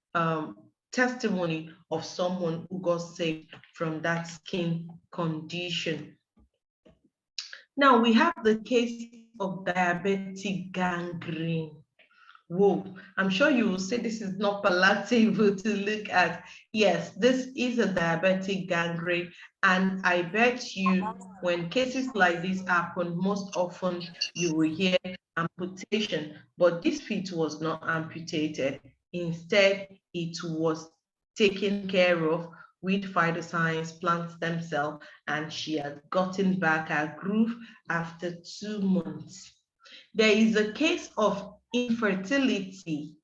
testimony of someone who got saved from that skin condition. Now we have the case of diabetic gangrene. Whoa, I'm sure you will say this is not palatable to look at. Yes, this is a diabetic gangrene, and I bet you when cases like this happen, most often you will hear amputation, but this feet was not amputated. Instead, it was taken care of with Phytoscience plant stem cell, and she had gotten back her groove after 2 months. There is a case of infertility.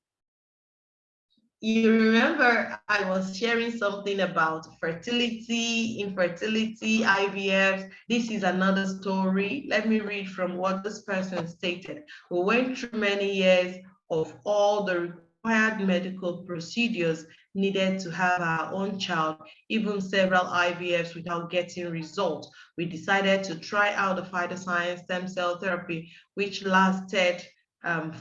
You remember I was sharing something about fertility, infertility, IVF. This is another story. Let me read from what this person stated. We went through many years of all the required medical procedures, needed to have our own child, even several IVFs without getting results. We decided to try out the Phytoscience stem cell therapy, which lasted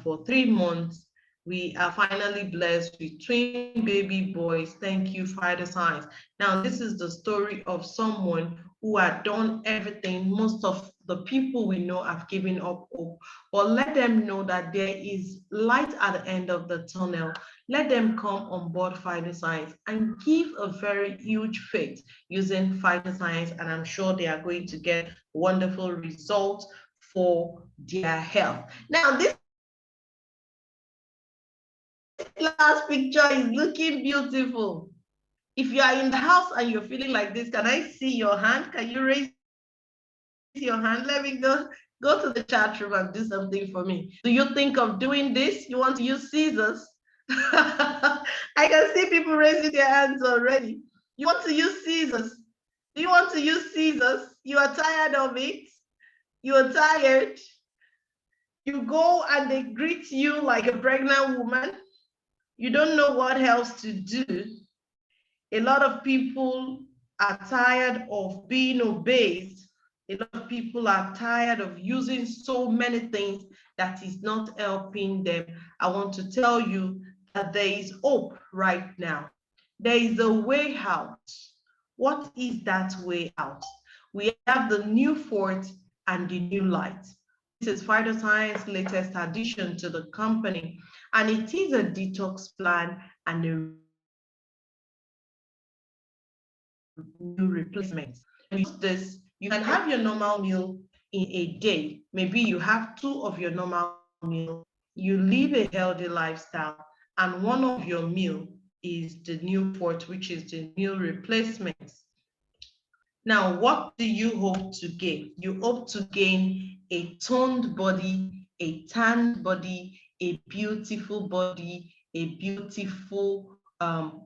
for 3 months. We are finally blessed with twin baby boys. Thank you, Phytoscience. Now, this is the story of someone who had done everything. Most of the people we know have given up hope, but let them know that there is light at the end of the tunnel. Let them come on board Phytoscience and give a very huge faith using Phytoscience, and I'm sure they are going to get wonderful results for their health. Now, this last picture is looking beautiful. If you are in the house and you're feeling like this, can I see your hand? Can you raise your hand? Let me go to the chat room and do something for me. Do you think of doing this? You want to use scissors? I can see people raising their hands already. You want to use scissors? Do you want to use scissors? You are tired of it? You are tired? You go and they greet you like a pregnant woman. You don't know what else to do. A lot of people are tired of being obeyed. A lot of people are tired of using so many things that is not helping them. I want to tell you that there is hope right now. There is a way out. What is that way out? We have the new fort and the new light. This is Phytoscience's latest addition to the company, and it is a detox plan and a new replacements. And use this, you can have your normal meal in a day. Maybe you have 2 of your normal meal. You live a healthy lifestyle, and one of your meal is the new fort, which is the meal replacements. Now, what do you hope to gain? You hope to gain a toned body, a tanned body, a beautiful body, a beautiful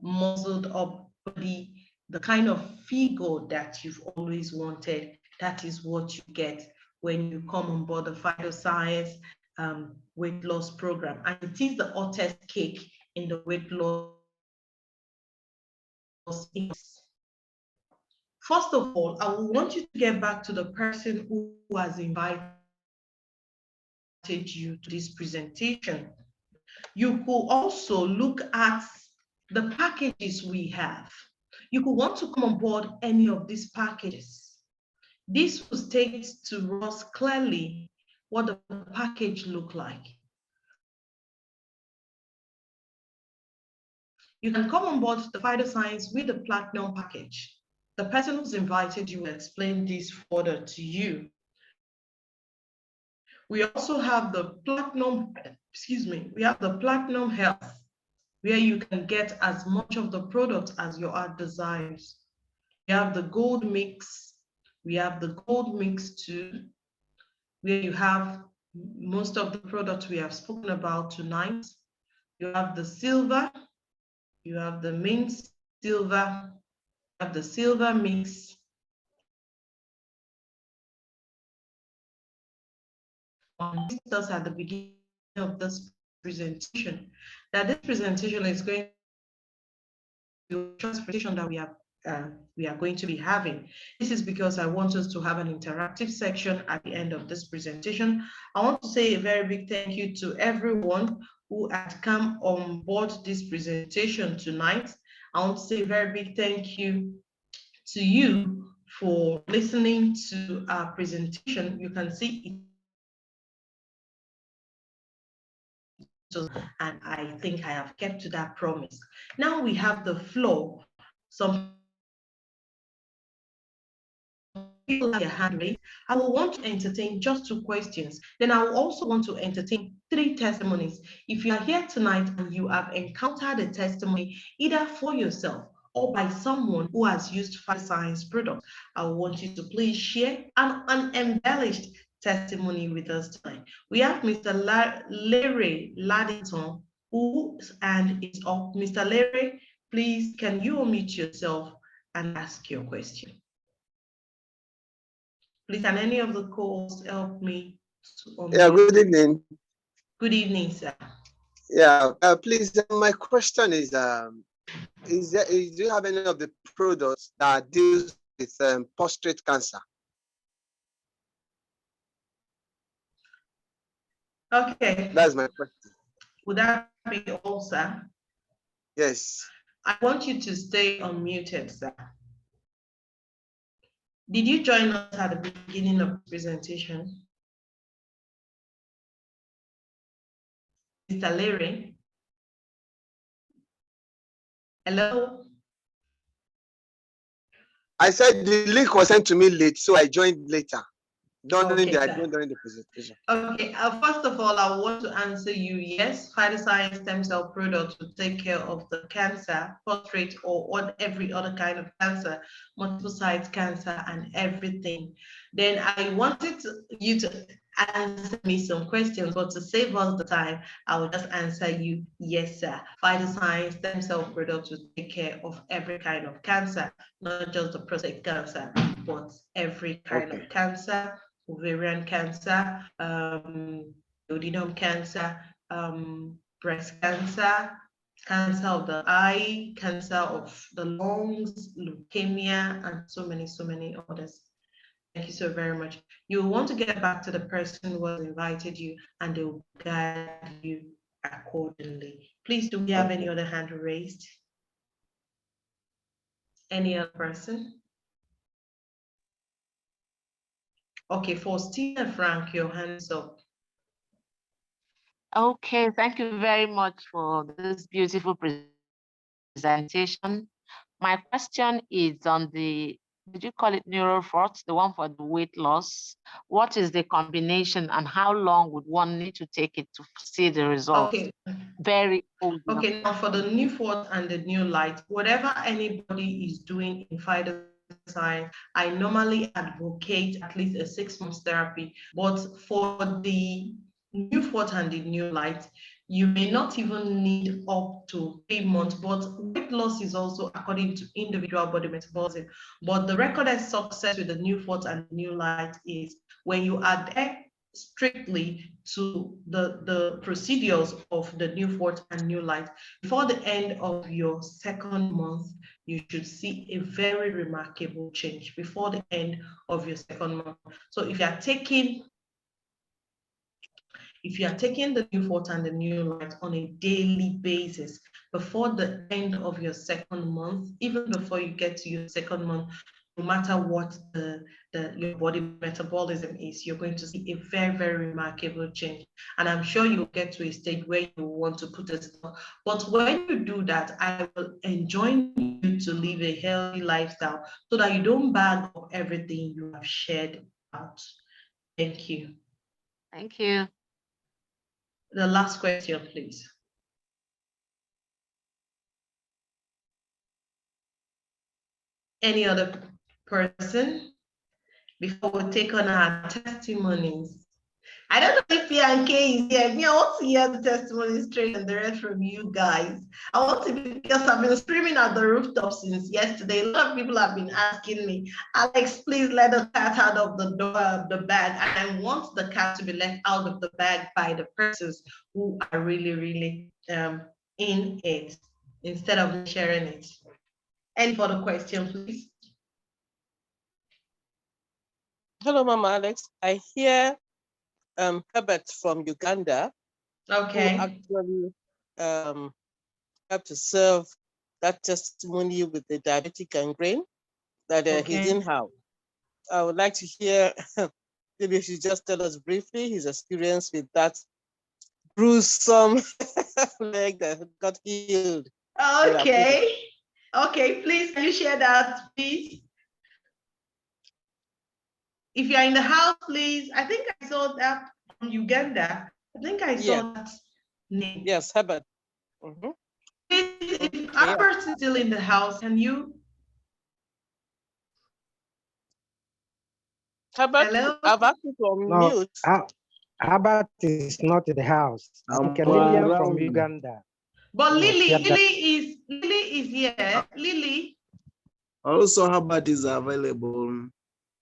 muscled up body, the kind of figure that you've always wanted. That is what you get when you come on board the Phytoscience weight loss program. And it is the hottest cake in the weight loss. First of all, I want you to get back to the person who has invited you to this presentation. You could also look at the packages we have. You could want to come on board any of these packages. This will state to us clearly what the package look like. You can come on board the Phytoscience with the Platinum package. The person who's invited you will explain this further to you. We also have the Platinum, we have the Platinum Health, where you can get as much of the product as your heart desires. We have the Gold Mix. We have the Gold Mix too, where you have most of the products we have spoken about tonight. You have the Silver. You have the Mint Silver. You have the Silver Mix. Us at the beginning of this presentation, that this presentation is going to be a presentation that we are going to be having. This is because I want us to have an interactive section at the end of this presentation. I want to say a very big thank you to everyone who had come on board this presentation tonight. I want to say a very big thank you to you for listening to our presentation. You can see and I think I have kept to that promise. Now we have the floor. Some people have their hand raised. I will want to entertain just 2 questions. Then I will also want to entertain 3 testimonies. If you are here tonight and you have encountered a testimony, either for yourself or by someone who has used Phytoscience products, I want you to please share an unembellished testimony with us tonight. We have Mr. Larry Laddington, whose hand is up. Mr. Larry, please, can you unmute yourself and ask your question? Please, can any of the co-hosts help me to unmute? Yeah, good evening. Good evening, sir. Yeah, please. My question is do you have any of the products that deals with prostate cancer? Okay. That's my question. Would that be all, sir? Yes. I want you to stay unmuted, sir. Did you join us at the beginning of the presentation? Mr. Larry? Hello? I said the link was sent to me late, so I joined later. Okay, I sir. joined during the presentation. Okay, first of all, I want to answer you, yes, Phytoscience stem cell products will take care of the cancer, prostate, or every other kind of cancer, multiple site cancer and everything. Then I wanted you to answer me some questions, but to save us the time, I will just answer you, yes, sir. Phytoscience stem cell products will take care of every kind of cancer, not just the prostate cancer, but every kind of cancer. Ovarian cancer, duodenum cancer, breast cancer, cancer of the eye, cancer of the lungs, leukemia, and so many others. Thank you so very much. You want to get back to the person who has invited you, and they will guide you accordingly. Please, do we have any other hand raised? Any other person? Okay, Faustina Frank, your hands up. Okay, thank you very much for this beautiful presentation. My question is on did you call it neural force, the one for the weight loss? What is the combination and how long would one need to take it to see the results? Okay. Very old. Okay, now for the new force and the new light, whatever anybody is doing in Phytoscience, I normally advocate at least a 6 months therapy. But for the new force and the new light, you may not even need up to 3 months, but weight loss is also according to individual body metabolism. But the recorded success with the new force and new light is when you adhere strictly to the procedures of the new force and new light. Before the end of your second month, you should see a very remarkable change before the end of your second month. So if you are taking the new force and the new light on a daily basis, before the end of your second month, even before you get to your second month, no matter what your body metabolism is, you're going to see a very remarkable change. And I'm sure you'll get to a stage where you want to put a stop. But when you do that, I will enjoin you to live a healthy lifestyle so that you don't bag up everything you have shared out. Thank you. Thank you. The last question, please. Any other person before we take on our testimonies? I don't know if Bianca is here. Me, I want to hear the testimony straight and direct from you guys. I want to, because I've been screaming at the rooftop since yesterday. A lot of people have been asking me, Alex, please let the cat out of the door of the bag. And I want the cat to be let out of the bag by the persons who are really in it, instead of sharing it. Any further question, please? Hello, Mama Alex. I hear Herbert from Uganda, Okay. who actually helped to serve that testimony with the diabetic and grain that he's in house. I would like to hear, maybe if you just tell us briefly his experience with that gruesome leg that got healed. Okay. Okay, please, can you share that, please? If you're in the house, please. I think I saw that from Uganda. I think I saw that name. Yes, Herbert. If Albert is still in the house, can you? Herbert, hello? I've asked you to unmute. No, Herbert is not in the house. I'm Canadian from Uganda. But Lily is here. Lily. Also, Herbert is available.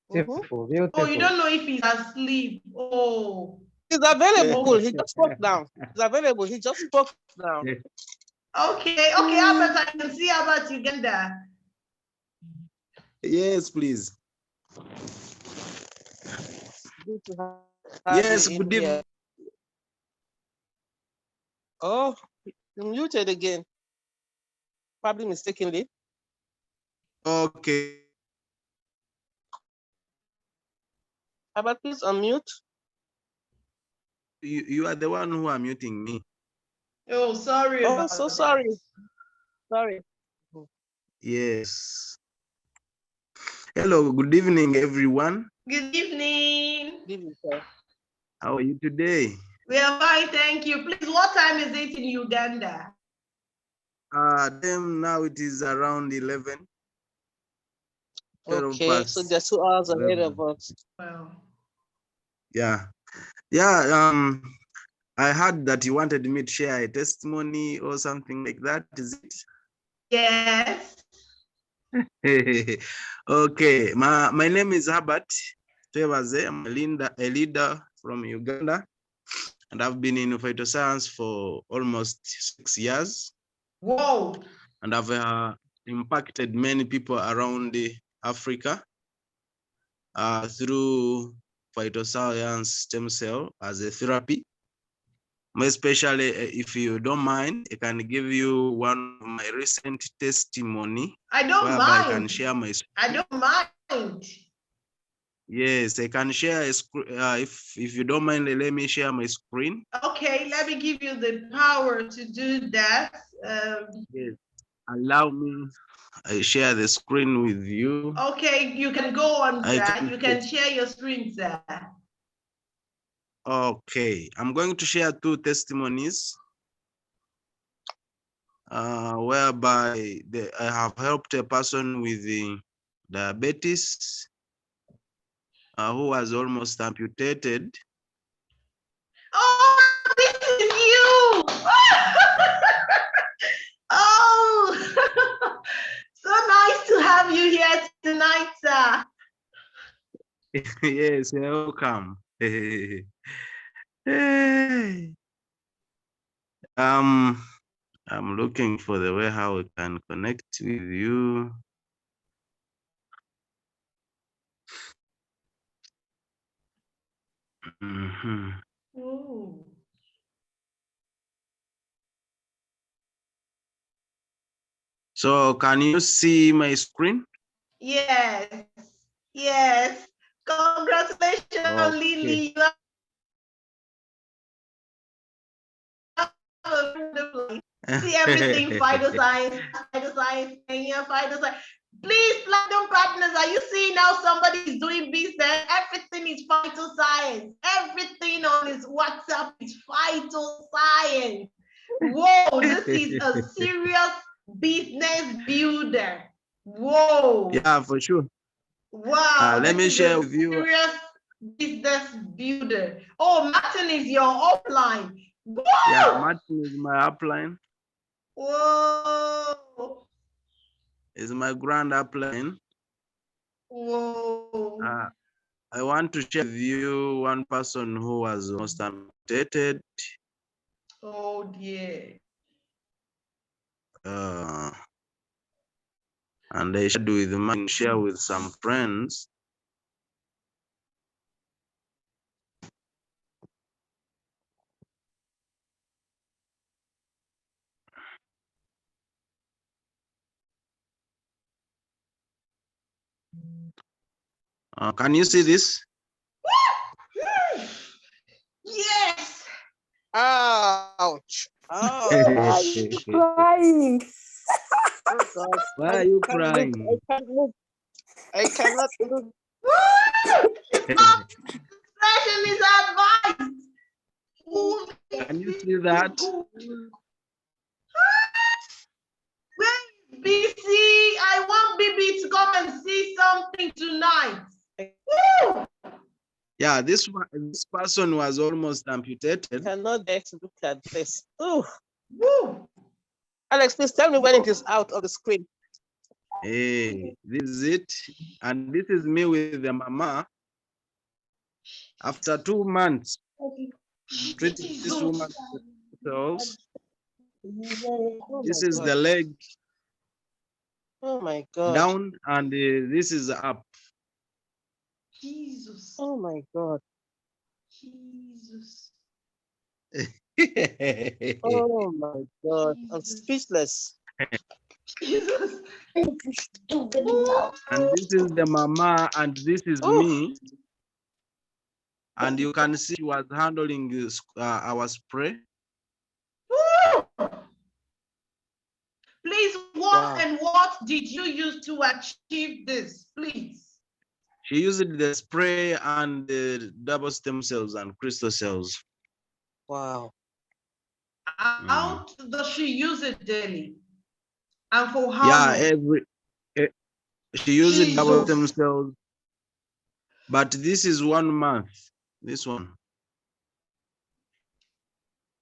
Beautiful, beautiful. Oh, you don't know if he's asleep. Oh. He's available. He just spoke now. He's available. He just spoke now. Okay, Albert, I can see about Uganda. Yes, please. Good to have Yes, you in good here. evening. Oh, you're muted again. Probably mistakenly. Okay. Albert, please unmute. You are the one who are muting me. Oh, sorry Oh, about so that. sorry. Sorry. Yes. Hello, good evening, everyone. Good evening. Give it, sir. How are you today? We are fine, thank you. Please, what time is it in Uganda? Them now it is around 11. 12 Okay, so past just 2 hours ahead 11. of us. Well, Yeah. I heard that you wanted me to share a testimony or something like that. Is it? yes. Okay. My name is Herbert Tewaze. I'm a leader from Uganda, and I've been in phytoscience for almost 6 years. Whoa. And I've impacted many people around Africa through phytoscience stem cell as a therapy. Especially if you don't mind, I can give you one of my recent testimony. I don't whereby I can mind. share my. I don't mind. Yes, I can share a screen. If you don't mind, let me share my screen. Okay, let me give you the power to do that. Yes, allow me. I share the screen with you. Okay, you can go on, sir. You can share your screen, sir. Okay, I'm going to share 2 testimonies whereby I have helped a person with the diabetes who was almost amputated. Oh, this is you. Oh, so nice to have you here tonight, sir. Yes, welcome. Hey. I'm looking for the way how we can connect with you. Ooh. So can you see my screen? Yes, yes. Congratulations, Okay. Lily. You have a wonderful see everything phytoscience, phytoscience. Please, Platinum Partners, are you seeing now somebody is doing business? Everything is phytoscience. Everything on his WhatsApp is phytoscience. Whoa, this is a serious business builder. Whoa. Yeah, for sure. Wow. Let me share with you. Serious business builder. Oh, Martin is your offline. Whoa! Yeah, Martin is my upline. Whoa! Is my grand upline. Whoa! I want to share with you one person who was most amputated. Oh dear. And I shared with mine, share with some friends. Can you see this? Yes. Ouch. Oh, Crying. oh God. Why are you crying? I can't look. I cannot look. Expression is advice. Can you see that? Where is BC? I want BB to come and see something tonight. Woo! Yeah, this person was almost amputated. I cannot bear to look at this. Oh, woo! Alex, please tell me when it is out of the screen. Hey, this is it. And this is me with the mama. After 2 months, treating this woman cells. Oh This my is God. the leg Oh my God. down, and this is up. Jesus. Oh my God. Jesus. Oh my God. I'm Jesus. speechless. Jesus. And this is the mama, and this is Oh, me. And you can see she was handling this, our spray. Please, what wow. and what did you use to achieve this? Please. She used the spray and the double stem cells and crystal cells. Wow. How does she use it daily? And for how Yeah, long? she used double stem Jesus. cells, but this is 1 month. This one,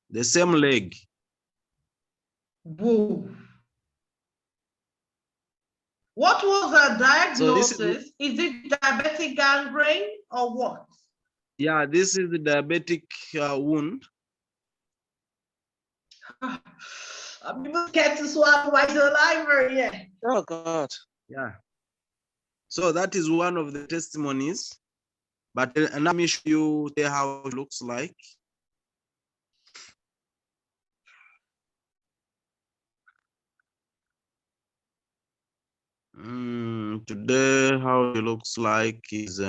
the same leg. Whoa. What was her So this is, diagnosis? Is it diabetic gangrene or what? yeah, this is the diabetic wound. I'm even scared to swallow my saliva here. Oh God. Yeah. So that is one of the testimonies. But let me show you how it looks like. Today, how it looks like is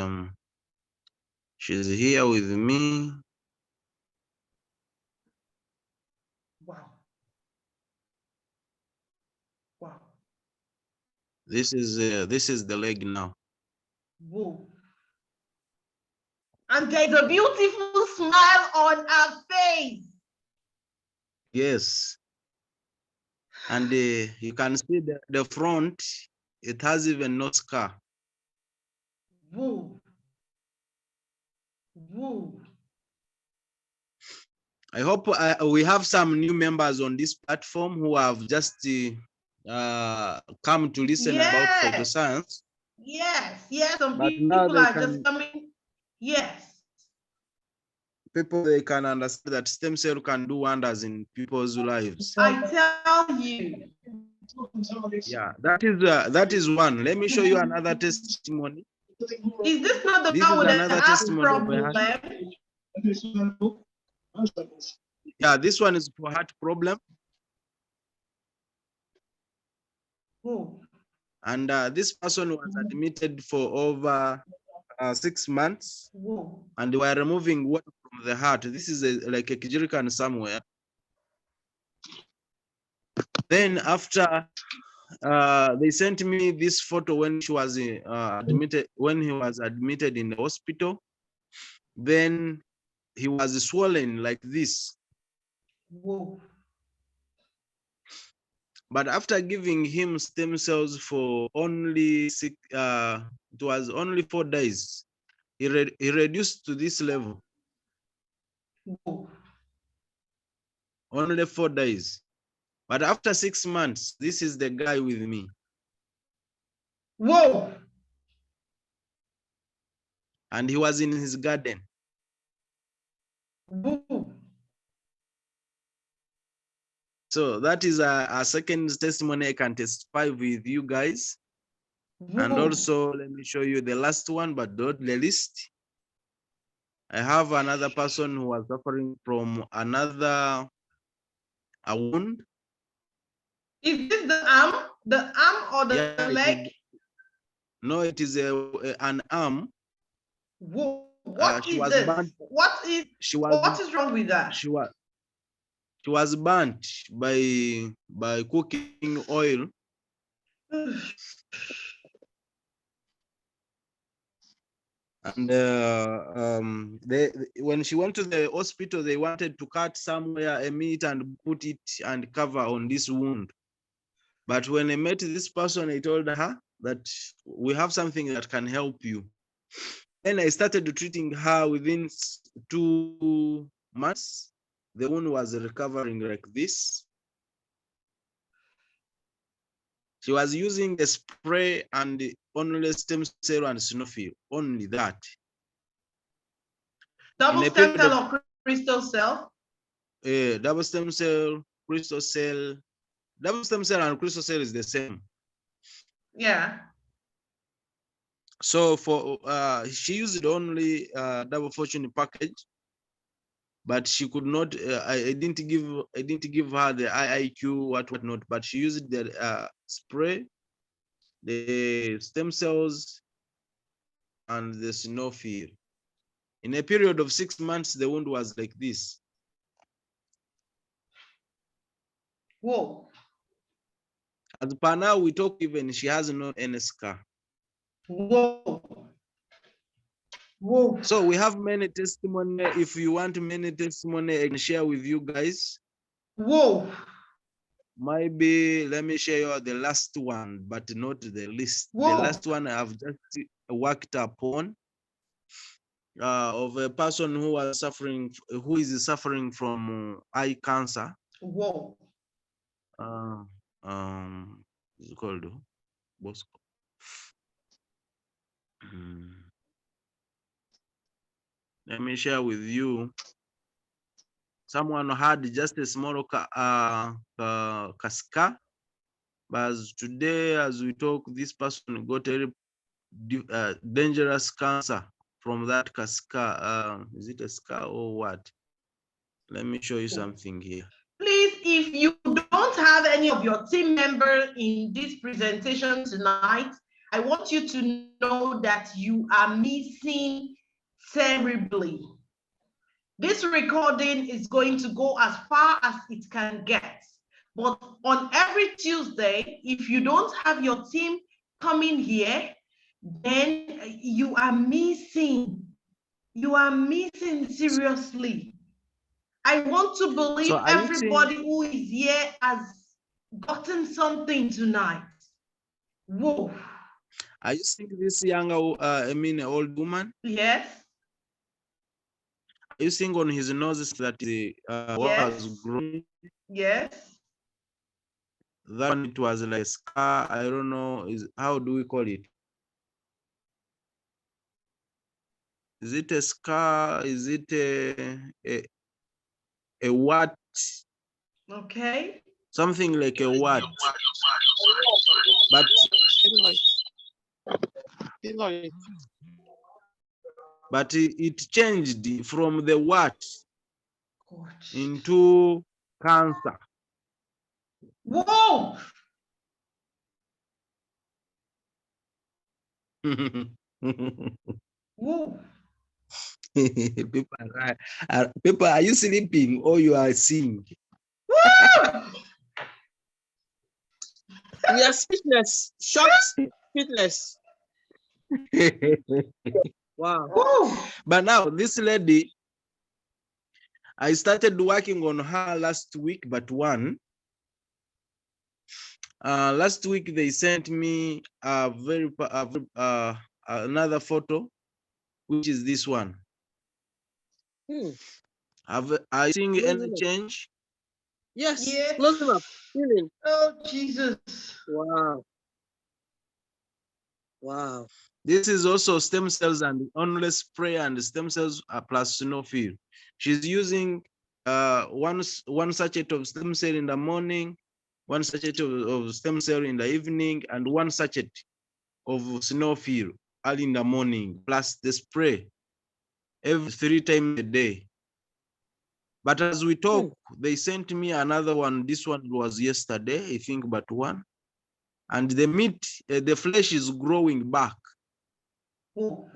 she's here with me. Wow. Wow. This is the leg now. Whoa. And there's a beautiful smile on her face. Yes. And you can see the front, it has even no scar. Whoa. Whoa. I hope we have some new members on this platform who have just come to listen about Yes. phytoscience. Yes. Yes. Some But now people they are just can, coming. Yes. they can understand that stem cell can do wonders in people's lives. I tell you. Yeah, that is one. Let me show you another testimony. Is this not the This one is with the another heart testimony of a problem? heart. Yeah, this one is for heart problem. Whoa. And this person was admitted for over 6 months, Whoa. and they were removing water from the heart. This is like a jerrycan somewhere. Then after they sent me this photo when she was admitted, when he was admitted in the hospital. Then he was swollen like this. Whoa. But after giving him stem cells for only it was only 4 days, he reduced to this level. Whoa. Only 4 days. But after 6 months, this is the guy with me. Whoa. And he was in his garden. Whoa. So that is a second testimony I can testify with you guys. And Whoa. also, let me show you the last one, but not the least. I have another person who was suffering from another wound. Is this the arm? The arm or the Yeah, leg? No, it is an arm. Whoa. What She is was this? burnt. What is wrong with that? She was burnt by cooking oil. And when she went to the hospital, they wanted to cut somewhere a meat and put it and cover on this wound. But when I met this person, I told her that we have something that can help you. Then I started treating her. Within 2 months, the wound was recovering like this. She was using the spray and only stem cell and synophyll, only that. Double a stem period cell of or crystal cell? double stem cell, crystal cell. Double stem cell and crystal cell is the same. Yeah. So for she used only double fortune package, but she could not. I didn't give her the IIQ what not, but she used the spray, the stem cells, and the Sinofil. In a period of 6 months, the wound was like this. Whoa. As per now, we talk even she has no any scar. Whoa. Whoa. So we have many testimony. If you want many testimony, I can share with you guys. Whoa. Maybe let me share you the last one, but not the least. Whoa. The last one I have just worked upon of a person who was suffering, who is suffering from eye cancer. Whoa. It's called Bosco. Let me share with you. Someone had just a small casca, but today, as we talk, this person got a dangerous cancer from that casca. Is it a scar or what? Let me show you something here. Please, if you don't have any of your team members in this presentation tonight, I want you to know that you are missing terribly. This recording is going to go as far as it can get. But on every Tuesday, if you don't have your team coming here, then you are missing. You are missing seriously. I want to believe So everybody who is here has gotten something tonight. Whoa. Are you seeing this young, old woman? Yes. Are you seeing on his nose that the was grown? Yes. That one, it was like a scar. I don't know. How do we call it? Is it a scar? Is it a what? Okay. Something like a what? But it changed from the what into cancer. Whoa! Whoa! People, are you sleeping or you are seeing? Woo! We are speechless, shocked, speechless. Wow. Woo! But now this lady, I started working on her last week, but one. Last week they sent me a another photo, which is this one. Are you seeing any change? Yes, Yes. closing up. Feeling. Oh, Jesus. Wow. Wow. This is also stem cells and only spray and stem cells plus Sinofil. She's using one sachet of stem cell in the morning, one sachet of stem cell in the evening, and one sachet of Sinofil early in the morning, plus the spray every 3 times a day. But as we talk, they sent me another one. This one was yesterday, I think, but one. And the meat, the flesh is growing back. Whoa.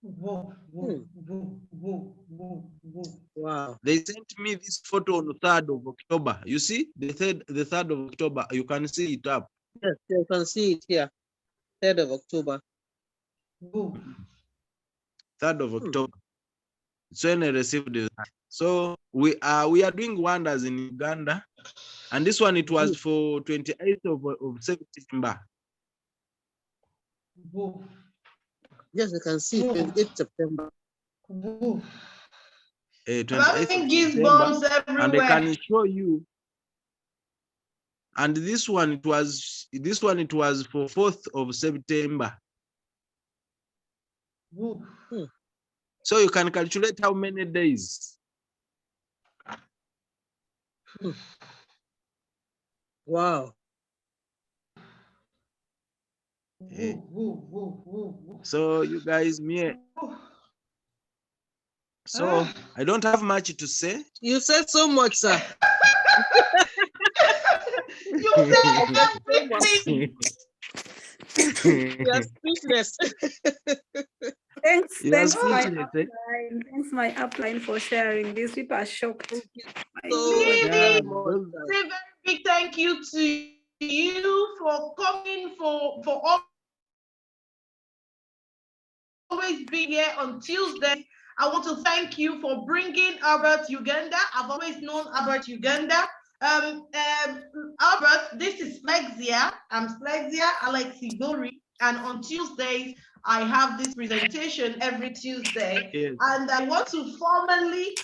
Whoa, whoa, whoa, whoa, whoa, whoa. Wow. They sent me this photo on the 3rd of October. You see, the 3rd of October, you can see it up. Yes, you can see it here. 3rd of October. Whoa. 3rd of October. It's when I received it. So we are doing wonders in Uganda. And this one, it was for 28th of September. Whoa. Yes, you can see 28th September. Whoa. 28th of Goosebumps September. And I everywhere. can show you. And this one, it was for 4th of September. Whoa. So you can calculate how many days. Wow. Eh, Woo. So you guys, me. So I don't have much to say. You said so much, sir. You said So much. everything. We are speechless. Thanks, You are thanks my speechless, eh? upline. Thanks my upline for sharing this. People are shocked. Thank you My so God. Yeah, very much, those- sir. Say very big thank you to you for coming, for always being here on Tuesday. I want to thank you for bringing Albert Uganda. I've always known Albert Uganda. Albert, this is Slexia. I'm Slexia Alexigori, and on Tuesdays I have this presentation every Tuesday, yes. and I want to formally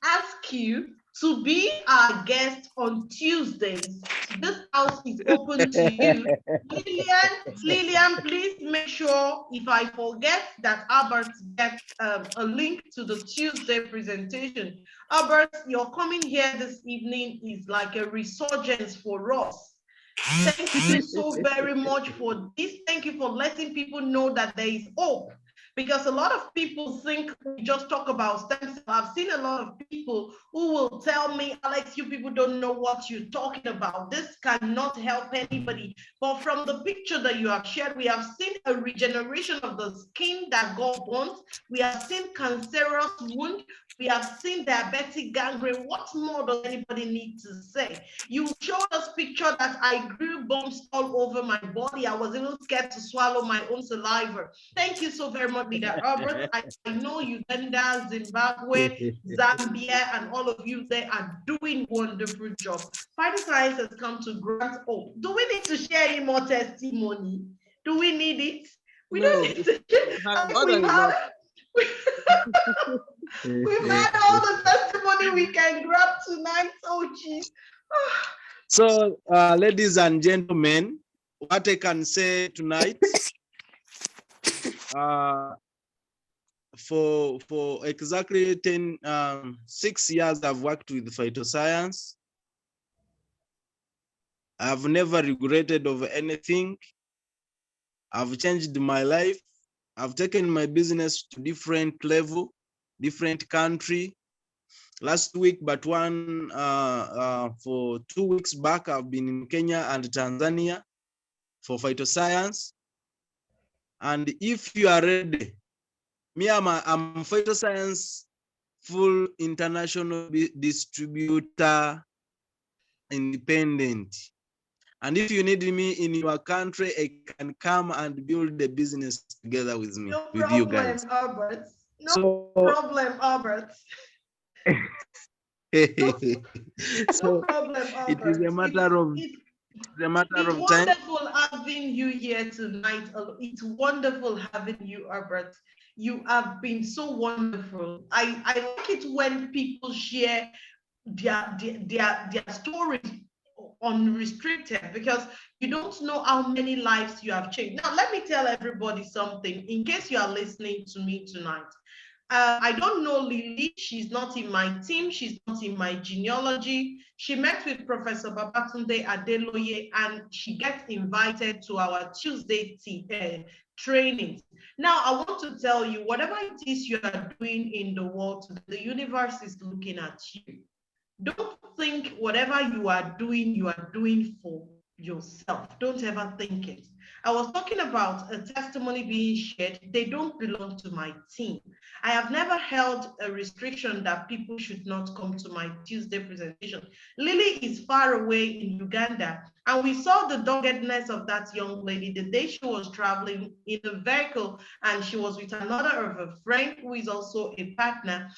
ask you to be our guest on Tuesdays. This house is open to you. Lillian, please make sure if I forget that Albert gets a link to the Tuesday presentation. Albert, your coming here this evening is like a resurgence for us. Thank you so very much for this. Thank you for letting people know that there is hope. Because a lot of people think we just talk about stem cells. I've seen a lot of people who will tell me, Alex, you people don't know what you're talking about. This cannot help anybody. But from the picture that you have shared, we have seen a regeneration of the skin that God wants. We have seen cancerous wound. We have seen diabetic gangrene. What more does anybody need to say? You showed us picture that I grew bumps all over my body. I was even scared to swallow my own saliva. Thank you so very much, Leader Albert. I know Uganda, Zimbabwe, Zambia, and all of you there are doing wonderful job. Phytoscience has come to grant hope. Do we need to share any more testimony? Do we need it? We don't need to share. We've had we've had all the testimony we can grab tonight. Oh, geez. So, ladies and gentlemen, what I can say tonight, for exactly 6 years, I've worked with Phytoscience. I've never regretted of anything. I've changed my life. I've taken my business to different level, different country. Last week, but for 2 weeks back, I've been in Kenya and Tanzania for Phytoscience. And if you are ready, me, I'm Phytoscience full international distributor, independent. And if you need me in your country, I can come and build the business together with me, No with you guys. Albert. No So, problem, Albert. so problem, it is a matter of It's time. wonderful having you here tonight. It's wonderful having you, Albert. You have been so wonderful. I like it when people share their stories unrestricted, because you don't know how many lives you have changed. Now, let me tell everybody something in case you are listening to me tonight. I don't know Lily. She's not in my team. She's not in my genealogy. She met with Professor Babatunde Adeloye and she gets invited to our Tuesday trainings. Now, I want to tell you, whatever it is you are doing in the world, the universe is looking at you. Don't think whatever you are doing for yourself. Don't ever think it. I was talking about a testimony being shared. They don't belong to my team. I have never held a restriction that people should not come to my Tuesday presentation. Lily is far away in Uganda, and we saw the doggedness of that young lady the day she was traveling in a vehicle, and she was with another of a friend who is also a partner.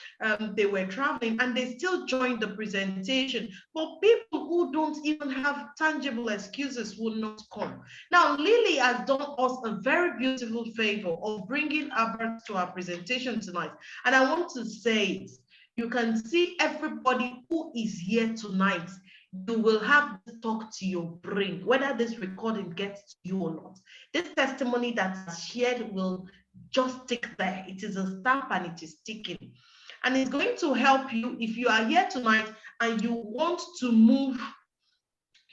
They were traveling, and they still joined the presentation. But people who don't even have tangible excuses will not come. Now, Lily has done us a very beautiful favor of bringing Albert to our presentation tonight. And I want to say it. You can see everybody who is here tonight. you will have to talk to your brain, whether this recording gets to you or not. This testimony that's shared will just stick there. It is a stamp and it is sticking. And it's going to help you if you are here tonight and you want to move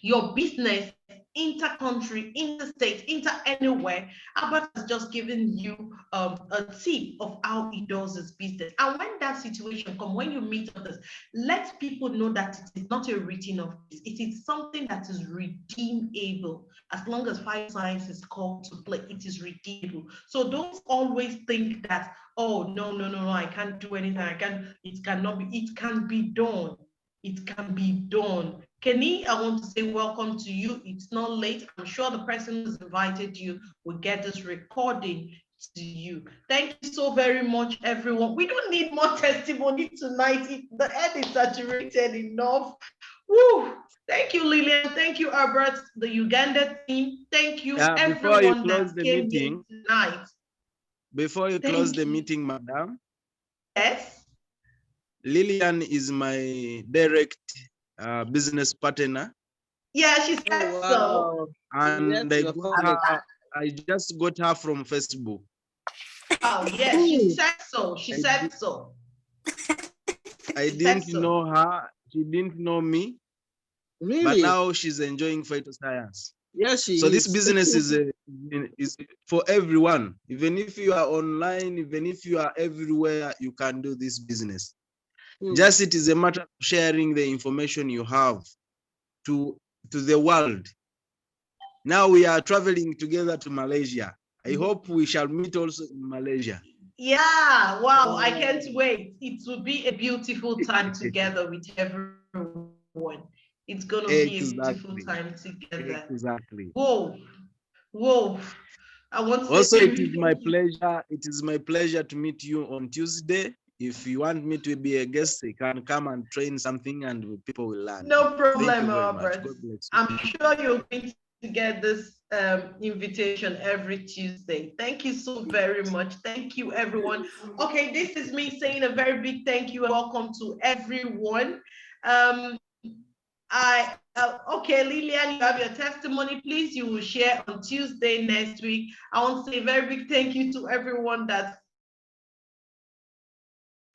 your business inter-country, interstate, inter anywhere. Albert has just given you a tip of how he does his business. And when that situation comes, when you meet others, let people know that it is not a written of this. It is something that is redeemable. As long as Phytoscience is called to play, it is redeemable. So don't always think that, oh, no, I can't do anything. It cannot be, it can be done. It can be done. Kenny, I want to say welcome to you. It's not late. I'm sure the person who's invited you will get this recording to you. Thank you so very much, everyone. We don't need more testimony tonight. The head is saturated enough. Woo! Thank you, Lillian. Thank you, Albert, the Uganda team. Thank you, Before you everyone close that the came meeting, in tonight. before you close the meeting, madam, Yes. Lillian is my direct business partner. Yeah, she said Oh, so. wow. And Yes, I just got her from Facebook. Oh, yes, she said so. She said so. I didn't know her. She didn't know me. Really? But now she's enjoying Phytoscience. Yes, she So is. this business is for everyone. Even if you are online, even if you are everywhere, you can do this business. Just it is a matter of sharing the information you have to the world. Now we are traveling together to Malaysia. I hope we shall meet also in Malaysia. Yeah, wow, I can't wait. It will be a beautiful time together with everyone. It's going to be a beautiful time together. Exactly. Whoa. I want to also, say it is my pleasure. It is my pleasure to meet you on Tuesday. If you want me to be a guest, you can come and train something and people will learn. No problem, Thank you very Robert. much. God bless you. I'm sure you're going to get this invitation every Tuesday. Thank you so very much. Thank you, everyone. Okay, this is me saying a very big thank you and welcome to everyone. Okay, Lillian, you have your testimony. Please, you will share on Tuesday next week. I want to say a very big thank you to everyone that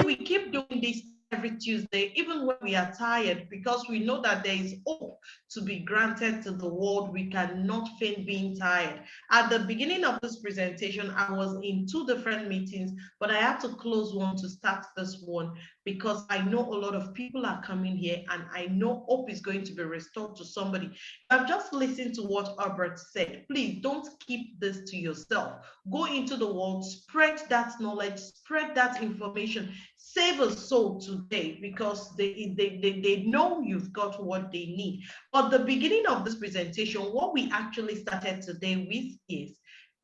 we keep doing this every Tuesday, even when we are tired, because we know that there is hope to be granted to the world. We cannot feign being tired. At the beginning of this presentation, I was in 2 different meetings, but I had to close one to start this one because I know a lot of people are coming here and I know hope is going to be restored to somebody. I've just listened to what Albert said. Please don't keep this to yourself. Go into the world, spread that knowledge, spread that information. Save a soul today because they know you've got what they need. But the beginning of this presentation, what we actually started today with is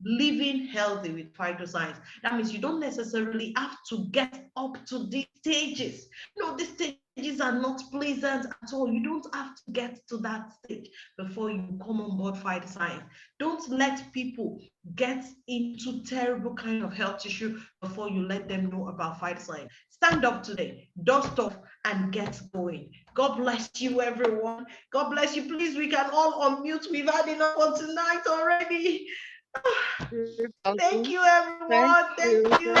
living healthy with Phytoscience. That means you don't necessarily have to get up to these stages. No, these stages are not pleasant at all. You don't have to get to that stage before you come on board Phytoscience. Don't let people get into terrible kind of health issue before you let them know about Phytoscience. Stand up today, dust off, and get going. God bless you, everyone. God bless you. Please, we can all unmute. We've had enough for tonight already. Thank you, everyone. Thank you.